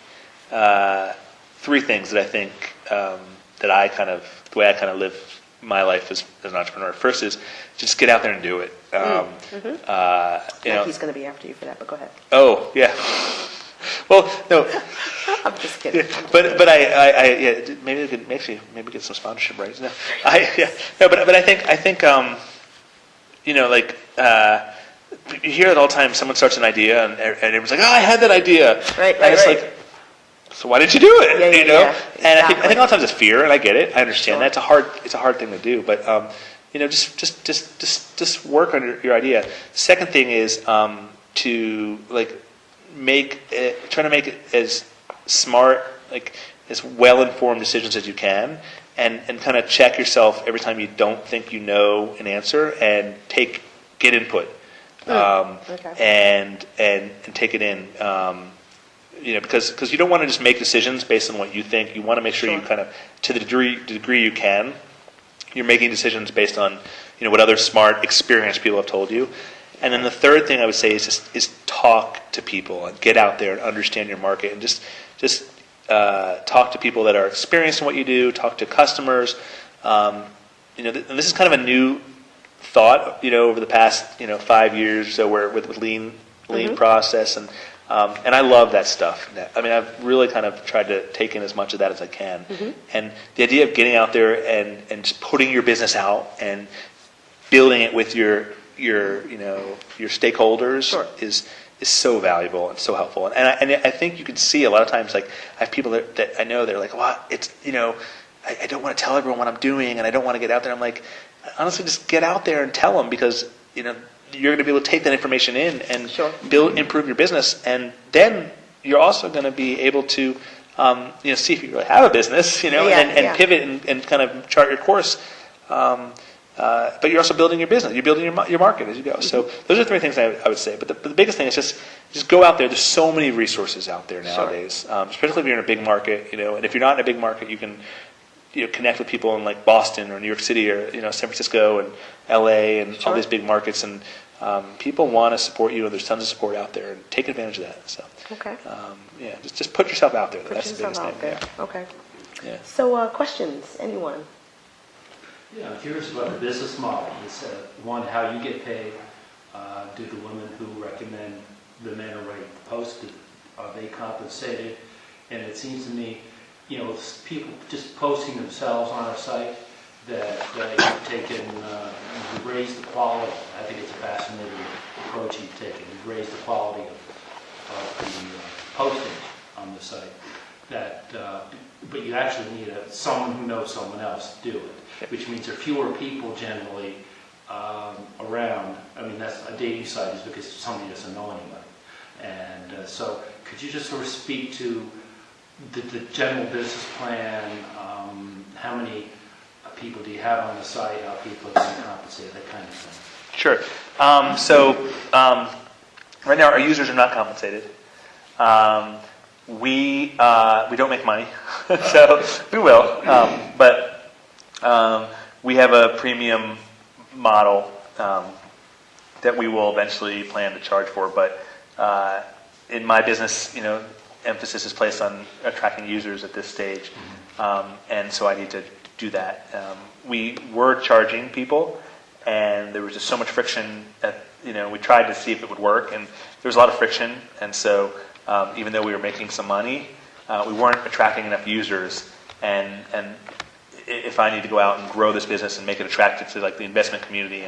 3 things that I think that I kind of, the way I kind of live my life as an entrepreneur. First is just get out there and do it. He's going to be after you for that, but go ahead. Oh, yeah. Well, no. I'm just kidding. Yeah, but I maybe we could maybe get some sponsorship rights. No, but I think you hear it all the time. Someone starts an idea, and everyone's like, "Oh, I had that idea." Right. Like, so why did you do it? Yeah, And exactly. I think a lot of times it's fear, and I get it. I understand that it's a hard thing to do. But just work on your idea. The second thing is to try to make it as smart, as well-informed decisions as you can, and kind of check yourself every time you don't think you know an answer, and get input. And take it in, because you don't want to just make decisions based on what you think. You want to make sure you kind of, to the degree you can, you're making decisions based on what other smart, experienced people have told you. And then the third thing I would say is talk to people and get out there and understand your market and just talk to people that are experienced in what you do. Talk to customers. And this is kind of a new thought, over the past 5 years or so, where with lean process, and I love that stuff. I mean, I've really kind of tried to take in as much of that as I can. And the idea of getting out there and just putting your business out and building it with your stakeholders is so valuable and so helpful. And I think you can see a lot of times, like, I have people that I know, they're like, well, it's I don't want to tell everyone what I'm doing, and I don't want to get out there. I'm like, honestly, just get out there and tell them, because you're going to be able to take that information in and improve your business, and then you're also going to be able to see if you really have a business, and pivot and kind of chart your course. but you're also building your business. You're building your market as you go. So those are 3 things I would say. But the biggest thing is just go out there. There's so many resources out there nowadays, especially if you're in a big market. And if you're not in a big market, you can connect with people in like Boston or New York City or San Francisco and LA and all these big markets. And people want to support you. And there's tons of support out there. And take advantage of that. So just put yourself out there. That's the biggest thing. Yeah. Okay. Yeah. So questions? Anyone? Yeah, I'm curious about the business model. It's one, how you get paid. Do the women who recommend the men are right post, are they compensated? And it seems to me, people just posting themselves on a site that you've taken, you've raised the quality. I think it's a fascinating approach you've taken. You've raised the quality of the posting on the site. But you actually need someone who knows someone to do it, which means there are fewer people generally around. I mean, that's a dating site is because somebody doesn't know anybody. And so could you just sort of speak to the general business plan? How many people do you have on the site? How people are being compensated? That kind of thing. Sure. Right now our users are not compensated. We don't make money, so we will. But we have a premium model that we will eventually plan to charge for. But in my business, emphasis is placed on attracting users at this stage, and so I need to do that. We were charging people, and there was just so much friction. We tried to see if it would work, and there was a lot of friction, and so. Even though we were making some money, we weren't attracting enough users. And if I need to go out and grow this business and make it attractive to like the investment community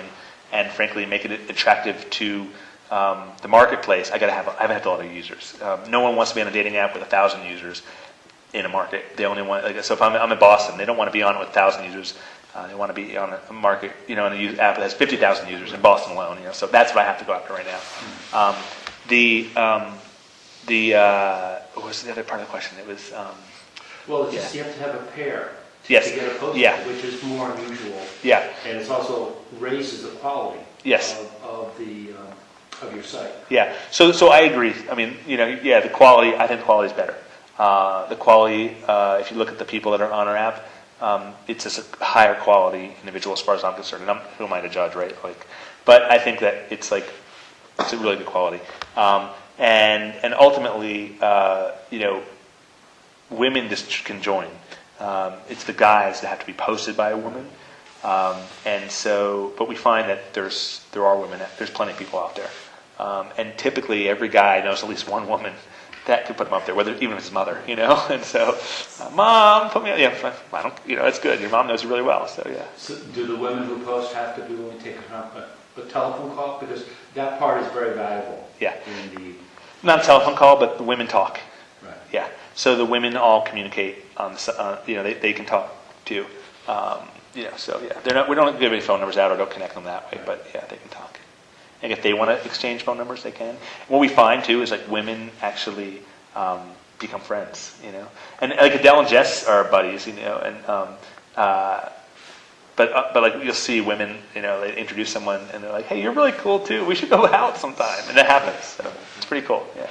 and frankly make it attractive to the marketplace, I have to have a lot of users. No one wants to be on a dating app with 1,000 users in a market. They only want so if I'm in Boston, they don't want to be on it with 1,000 users. They want to be on a market, on an app that has 50,000 users in Boston alone. So that's what I have to go after right now. What was the other part of the question? It was... Well, you have to have a pair to Yes. get a posting, Yeah. which is more unusual. Yeah. And it's also raises the quality Yes. of your site. Yeah. So I agree. I mean, the quality, I think the quality is better. The quality, if you look at the people that are on our app, it's just a higher quality individual as far as I'm concerned. And who am I to judge, right? But I think that it's a really good quality. And ultimately, women just can join. It's the guys that have to be posted by a woman. But we find that there are women. There's plenty of people out there. And typically, every guy knows at least one woman that could put him up there, even if it's his mother, And so, Mom, put me up. Yeah, I don't. It's good. Your mom knows you really well. So yeah. So do the women who post have to be willing to take a telephone call, because that part is very valuable. Yeah. In the Not a telephone call, but the women talk. right. Yeah. So the women all communicate on the, they can talk too. So yeah, we don't give any phone numbers out or don't connect them that way, but yeah, they can talk. And if they want to exchange phone numbers, they can. What we find too is women actually become friends, And Adele and Jess are buddies, But you'll see women, they introduce someone and they're like, "Hey, you're really cool too. We should go out sometime," and that happens. So it's pretty cool. Yeah.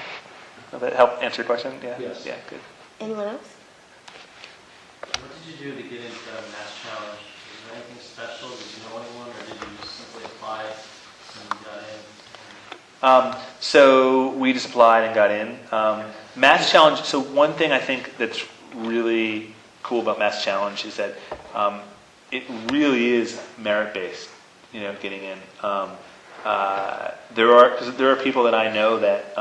Does that help answer your question? Yeah. Yes. Yeah. Good. Anyone else? What did you do to get into MassChallenge? Was there anything special? Did you know anyone, or did you just simply apply and got in? So we just applied and got in. MassChallenge. So one thing I think that's really cool about MassChallenge is that it really is merit-based, getting in. There are people that I know that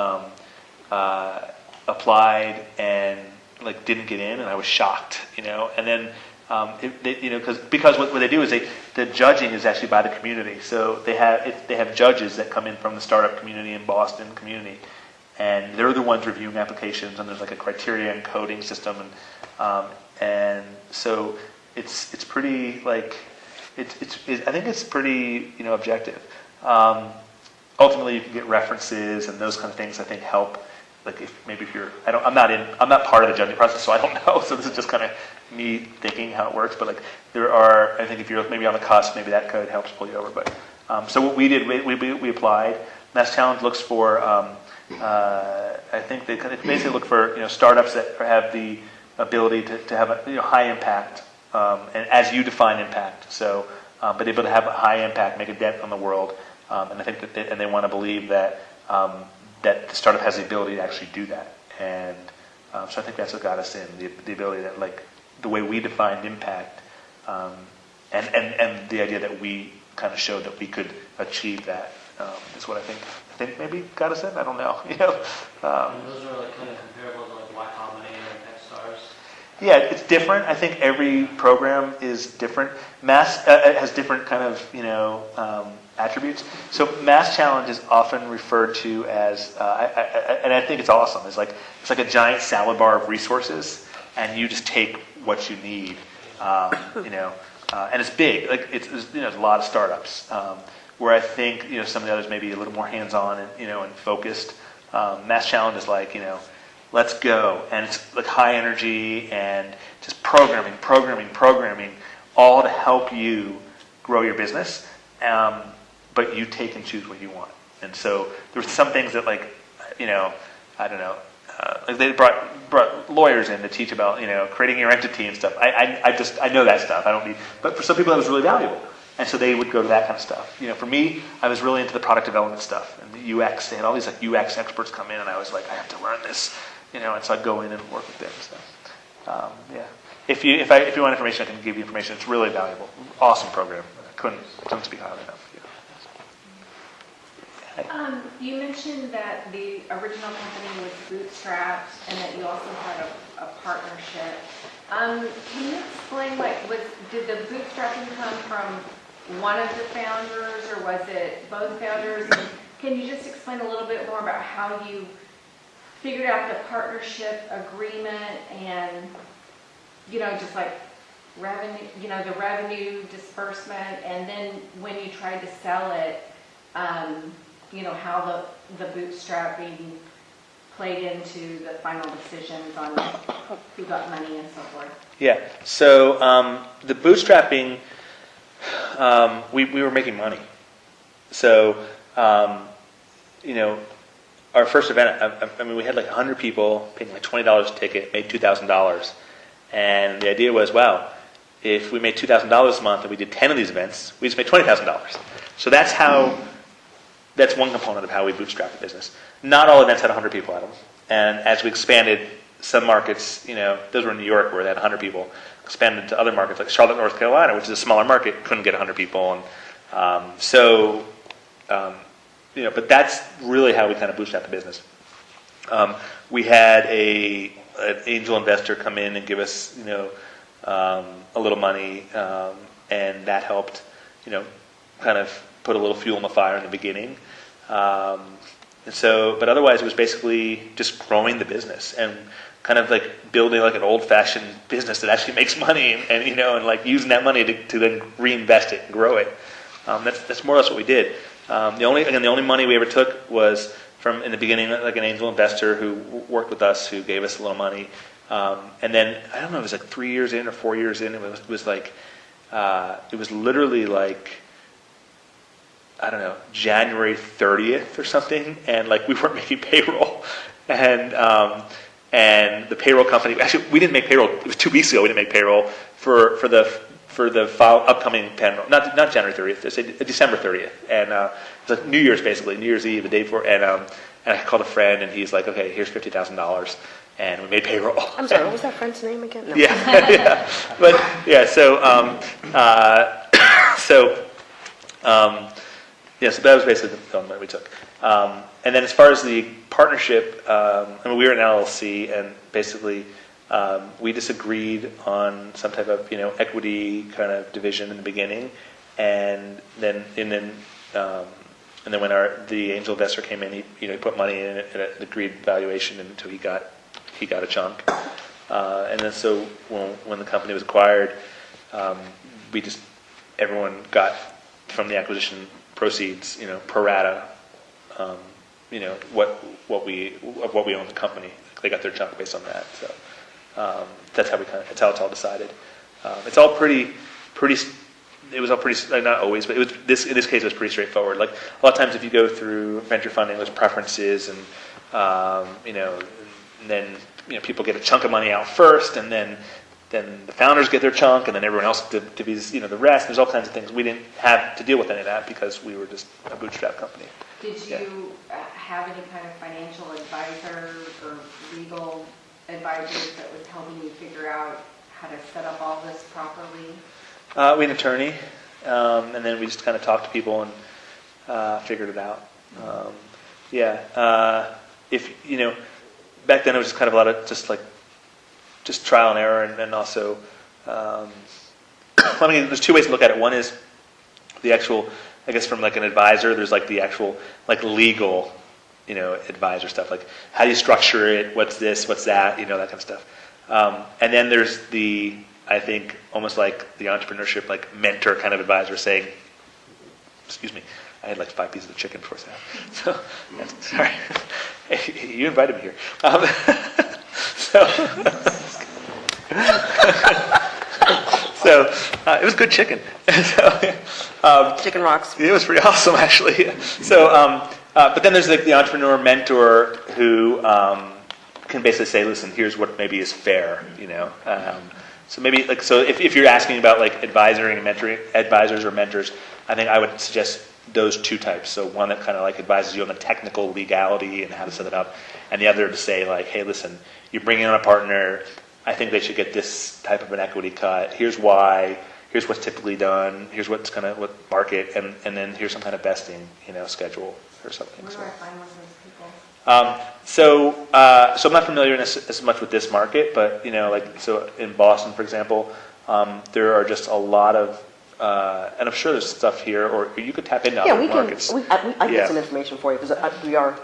applied and didn't get in, and I was shocked, And then because what they do is the judging is actually by the community. So they have judges that come in from the startup community and Boston community, and they're the ones reviewing applications. And there's a criteria and coding system, and so. It's pretty I think it's pretty objective. Ultimately, you can get references and those kind of things. I think help like if you're, I'm not part of the judging process, so I don't know. So this is just kind of me thinking how it works. But like there are, I think if you're maybe on the cusp, maybe that code helps pull you over. But so what we did, we applied. MassChallenge looks for, I think they basically look for startups that have the ability to have a high impact, and as you define impact. So, but able to have a high impact, make a dent on the world, and I think that they want to believe that. That the startup has the ability to actually do that, and so I think that's what got us in the ability that like the way we defined impact, and the idea that we kind of showed that we could achieve that is what I think maybe got us in. I don't know, And those are like kind of comparable to like Y Combinator and Techstars. Yeah, it's different. I think every program is different. Mass has different kind of attributes. So MassChallenge is often referred to as, and I think it's awesome. It's like a giant salad bar of resources, and you just take what you need. And it's big. Like there's a lot of startups. Where I think some of the others may be a little more hands-on and focused. MassChallenge is like let's go, and it's like high energy and just programming, all to help you grow your business. But you take and choose what you want. And so there were some things that like I don't know, like they brought lawyers in to teach about creating your entity and stuff. I know that stuff. I don't need, but for some people that was really valuable. And so they would go to that kind of stuff. For me, I was really into the product development stuff and the UX. They had all these like UX experts come in, and I was like, I have to learn this, and so I'd go in and work with them. So, yeah. If you want information, I can give you information. It's really valuable. Awesome program. I couldn't speak highly enough. You mentioned that the original company was bootstrapped and that you also had a partnership. Can you explain, did the bootstrapping come from one of the founders, or was it both founders? And can you just explain a little bit more about how you figured out the partnership agreement and, just like revenue, the revenue disbursement, and then when you tried to sell it, how the bootstrapping played into the final decisions on who got money and so forth? Yeah. So the bootstrapping, we were making money. So our first event, I mean, we had like 100 people paying like $20 a ticket, made $2,000, and the idea was, wow, if we made $2,000 a month and we did 10 of these events, we just made $20,000. So that's one component of how we bootstrap the business. Not all events had 100 people at them. And as we expanded, some markets, those were in New York where they had 100 people, expanded to other markets like Charlotte, North Carolina, which is a smaller market, couldn't get 100 people. And but that's really how we kind of bootstrap the business. We had an angel investor come in and give us, a little money, and that helped, kind of put a little fuel in the fire in the beginning. But otherwise it was basically just growing the business and kind of like building like an old-fashioned business that actually makes money and like using that money to then reinvest it and grow it. That's more or less what we did. The only money we ever took was from, in the beginning, like an angel investor who worked with us, who gave us a little money. And then, I don't know, it was like 3 years in or 4 years in, it was like, it was literally like, I don't know, January 30th or something, and like we weren't making payroll, and the payroll company, actually we didn't make payroll. It was 2 weeks ago we didn't make payroll for the upcoming payroll, not January 30th, it's December 30th, and it's like New Year's basically, New Year's Eve, the day before, and I called a friend and he's like, okay, here's $50,000, and we made payroll. I'm sorry, what was that friend's name again? No. Yeah, but yeah, so that was basically the money we took. And then as far as the partnership, we were an LLC, and basically we disagreed on some type of equity kind of division in the beginning, and then when the angel investor came in, he put money in at an agreed valuation until he got a chunk, and then so when the company was acquired, everyone got from the acquisition proceeds, pro rata, what we own the company. They got their chunk based on that. So that's how it's all decided. It's all pretty. It was all pretty, not always, but in this case it was pretty straightforward. Like a lot of times if you go through venture funding, there's preferences and and then people get a chunk of money out first, and then the founders get their chunk, and then everyone else divides the rest. There's all kinds of things. We didn't have to deal with any of that because we were just a bootstrap company. Did you have any kind of financial advisor or legal advisors that was helping you figure out how to set up all this properly? We had an attorney, and then we just kind of talked to people and figured it out. Back then it was just kind of a lot of just trial and error, and also, there's two ways to look at it. One is the actual, I guess, from like an advisor. There's like the actual legal, advisor stuff, like how do you structure it, what's this, what's that, that kind of stuff. And then there's the, I think, almost like the entrepreneurship, like mentor kind of advisor saying, excuse me, I had like 5 pieces of chicken before that. So, sorry. You invited me here. So it was good chicken. Chicken rocks. It was pretty awesome, actually. So, but then there's like the entrepreneur mentor who can basically say, listen, here's what maybe is fair, So maybe if you're asking about like advising and mentoring, advisors or mentors, I think I would suggest those two types. So one that kind of like advises you on the technical legality and how to set it up, and the other to say like, hey, listen, you're bringing on a partner. I think they should get this type of an equity cut. Here's why. Here's what's typically done. Here's what's kind of what market, and then here's some kind of vesting, schedule or something. Where do I find one of those people? So I'm not familiar as much with this market, but so in Boston, for example, there are just a lot of, and I'm sure there's stuff here, or you could tap into other markets. I can get some information for you because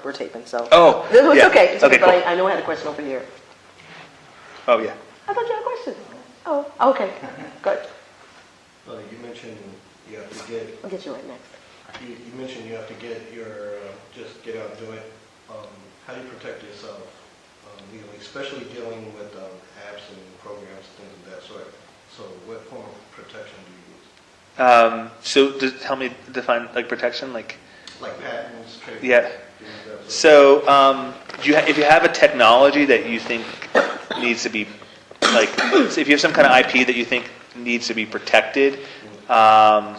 we're taping. So it's okay. It's okay, okay, but cool. I know I had a question over here. Oh yeah. I thought you had a question. Oh, okay. Good. You mentioned you have to get. I'll get you right next. You mentioned you have to get just get out and do it. How do you protect yourself legally, especially dealing with apps and programs, things of that sort? So, what form of protection do you use? So help me define like protection, like patents, trade. Yeah. So if you have a technology that you think needs to be so if you have some kind of IP that you think needs to be protected, I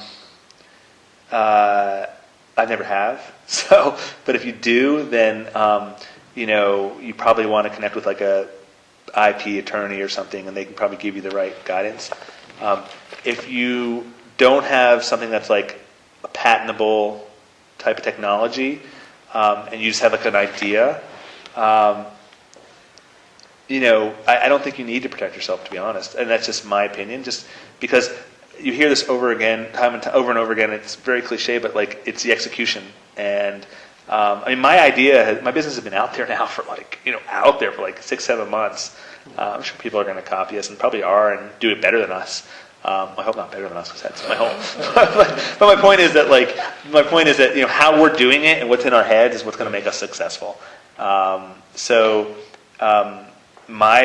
never have. So, but if you do, then you probably want to connect with like a IP attorney or something, and they can probably give you the right guidance. If you don't have something that's like a patentable type of technology, and you just have like an idea, I don't think you need to protect yourself, to be honest. And that's just my opinion, just because you hear this over and over again. It's very cliche, but like it's the execution. And my business has been out there now for out there for like 6-7 months. I'm sure people are going to copy us and probably are and do it better than us. I hope not better than us, because that's my hope. But my point is that how we're doing it and what's in our heads is what's going to make us successful. My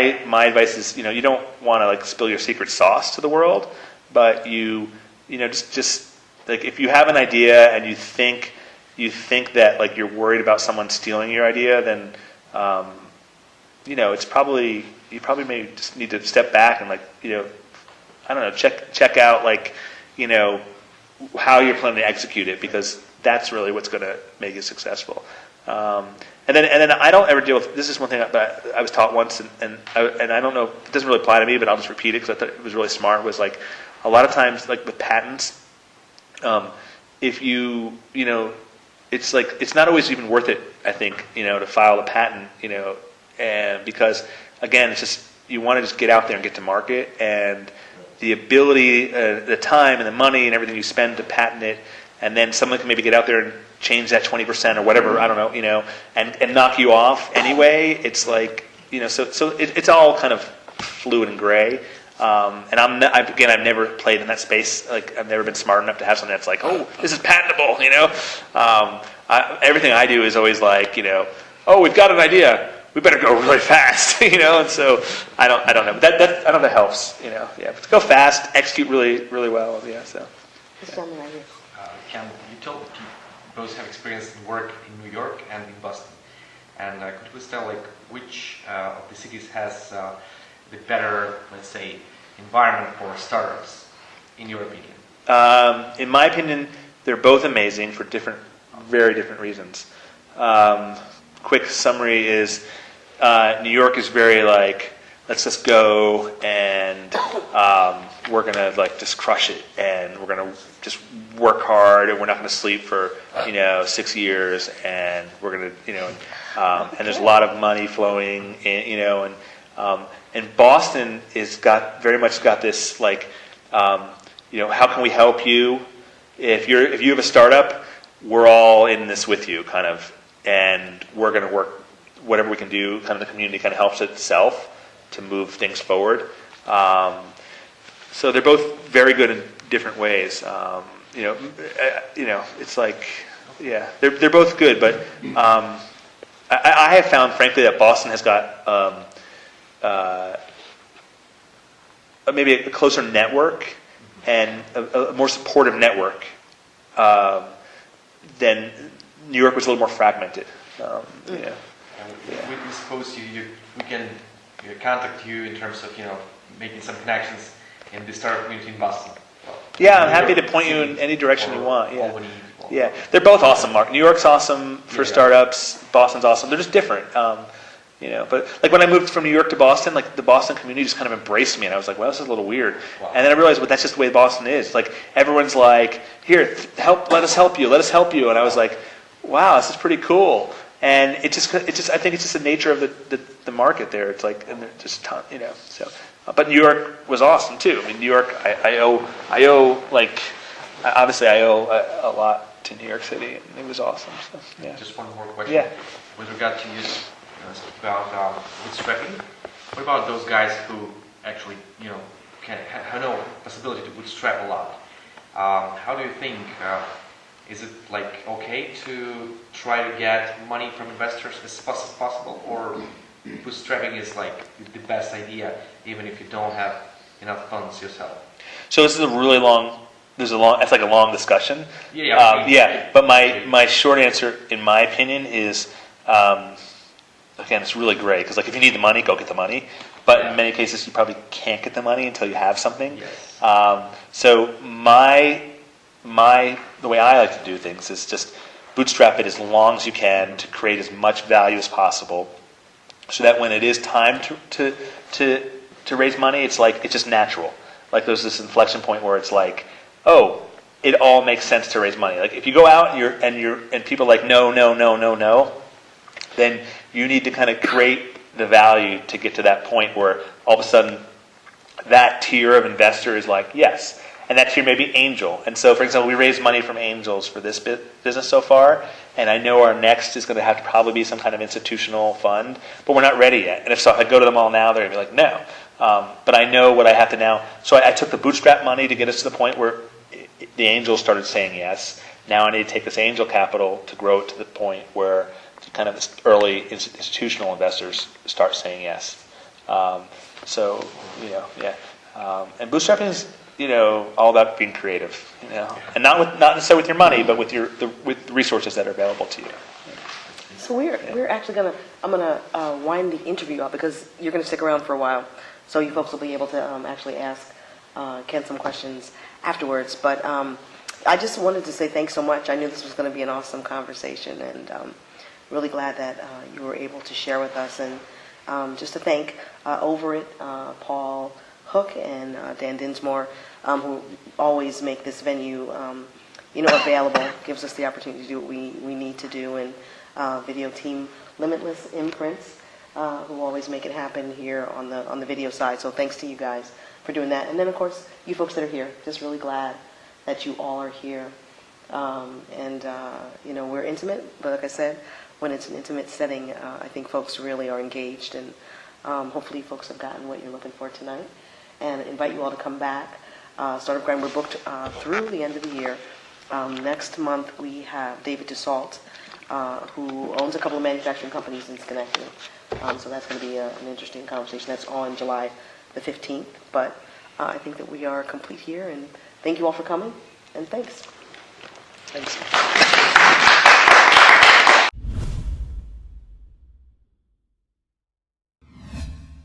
advice is, you don't want to like spill your secret sauce to the world, but just like if you have an idea and you think that like you're worried about someone stealing your idea, then it's probably you may just need to step back and I don't know, check out how you're planning to execute it, because that's really what's going to make you successful. And then I don't ever deal with, this is one thing that I was taught once, and I don't know, it doesn't really apply to me, but I'll just repeat it because I thought it was really smart, was like a lot of times like with patents, if it's not always even worth it, I think, to file a patent, and because again, it's just, you want to just get out there and get to market, and the ability, the time and the money and everything you spend to patent it, and then someone can maybe get out there and change that 20% or whatever, I don't know, and knock you off anyway. It's like, so it's all kind of fluid and gray. And I've never played in that space. Like, I've never been smart enough to have something that's like, oh, this is patentable, you know? Everything I do is always like, you know, oh, we've got an idea. We better go really fast, you know? And so I don't know. But that I don't know if that helps, you know? Yeah, but go fast, execute really, really well, yeah, so. This gentleman right here. Ken, you told that you both have experience in work in New York and in Boston. And could you please tell, like, which of the cities has the better, let's say, environment for startups, in your opinion? In my opinion, they're both amazing for very different reasons. Quick summary is New York is very like, let's just go and we're gonna like just crush it, and we're gonna just work hard, and we're not gonna sleep for 6 years, and we're gonna and there's a lot of money flowing in, and Boston is very much got this like how can we help you if you have a startup, we're all in this with you kind of, and we're going to work whatever we can do. Kind of the community kind of helps itself to move things forward. So they're both very good in different ways. It's like, yeah, they're both good. But I have found, frankly, that Boston has got maybe a closer network and a more supportive network than New York was a little more fragmented. We suppose we can contact you in terms of making some connections in the startup community in Boston. Yeah, I'm happy to point you in any direction you want. Yeah, Albany. Yeah, they're both awesome. Mark, New York's awesome for startups. Boston's awesome. They're just different. But like when I moved from New York to Boston, like the Boston community just kind of embraced me, and I was like, well, this is a little weird. Wow. And then I realized, well, that's just the way Boston is. Like everyone's like, here, let us help you, and I was like, wow, this is pretty cool. And I think it's just the nature of the market there. It's like, and they're just so. But New York was awesome too. I mean, New York, I owe a lot to New York City, and it was awesome. So, yeah. Just one more question. Yeah. With regard to you speak about bootstrapping, what about those guys who actually have no possibility to bootstrap a lot? How do you think? Is it like okay to try to get money from investors as fast as possible, or bootstrapping is like the best idea even if you don't have enough funds yourself? So this is a really long. It's like a long discussion. Yeah. But my short answer, in my opinion, is again, it's really great because like if you need the money, go get the money. But in many cases, you probably can't get the money until you have something. Yes. So the way I like to do things is just bootstrap it as long as you can to create as much value as possible, so that when it is time to raise money, it's just natural. Like there's this inflection point where it's like, oh, it all makes sense to raise money. Like if you go out and people are like no, then you need to kind of create the value to get to that point where all of a sudden that tier of investor is like yes. And that tier may be angel. And so, for example, we raised money from angels for this business so far, and I know our next is going to have to probably be some kind of institutional fund, but we're not ready yet. And if I go to them all now, they're going to be like, no. But I know what I have to now. So I took the bootstrap money to get us to the point where the angels started saying yes. Now I need to take this angel capital to grow it to the point where kind of this early institutional investors start saying yes. And bootstrapping is all about being creative, and not necessarily with your money, but with with the resources that are available to you. So we're actually I'm gonna wind the interview up because you're gonna stick around for a while, so you folks will be able to actually ask Ken some questions afterwards. But I just wanted to say thanks so much. I knew this was going to be an awesome conversation, and really glad that you were able to share with us. And just to thank Over It, Paul Hook and Dan Dinsmore, who always make this venue, available, gives us the opportunity to do what we need to do, and video team Limitless Imprints, who always make it happen here on the video side. So thanks to you guys for doing that. And then, of course, you folks that are here, just really glad that you all are here. We're intimate, but like I said, when it's an intimate setting, I think folks really are engaged, and hopefully folks have gotten what you're looking for tonight. and invite you all to come back. Startup Grind, we're booked through the end of the year. Next month, we have David Dassault, who owns a couple of manufacturing companies in Schenectady. So that's going to be an interesting conversation. That's on July the 15th. But I think that we are complete here, and thank you all for coming, and thanks. Thanks.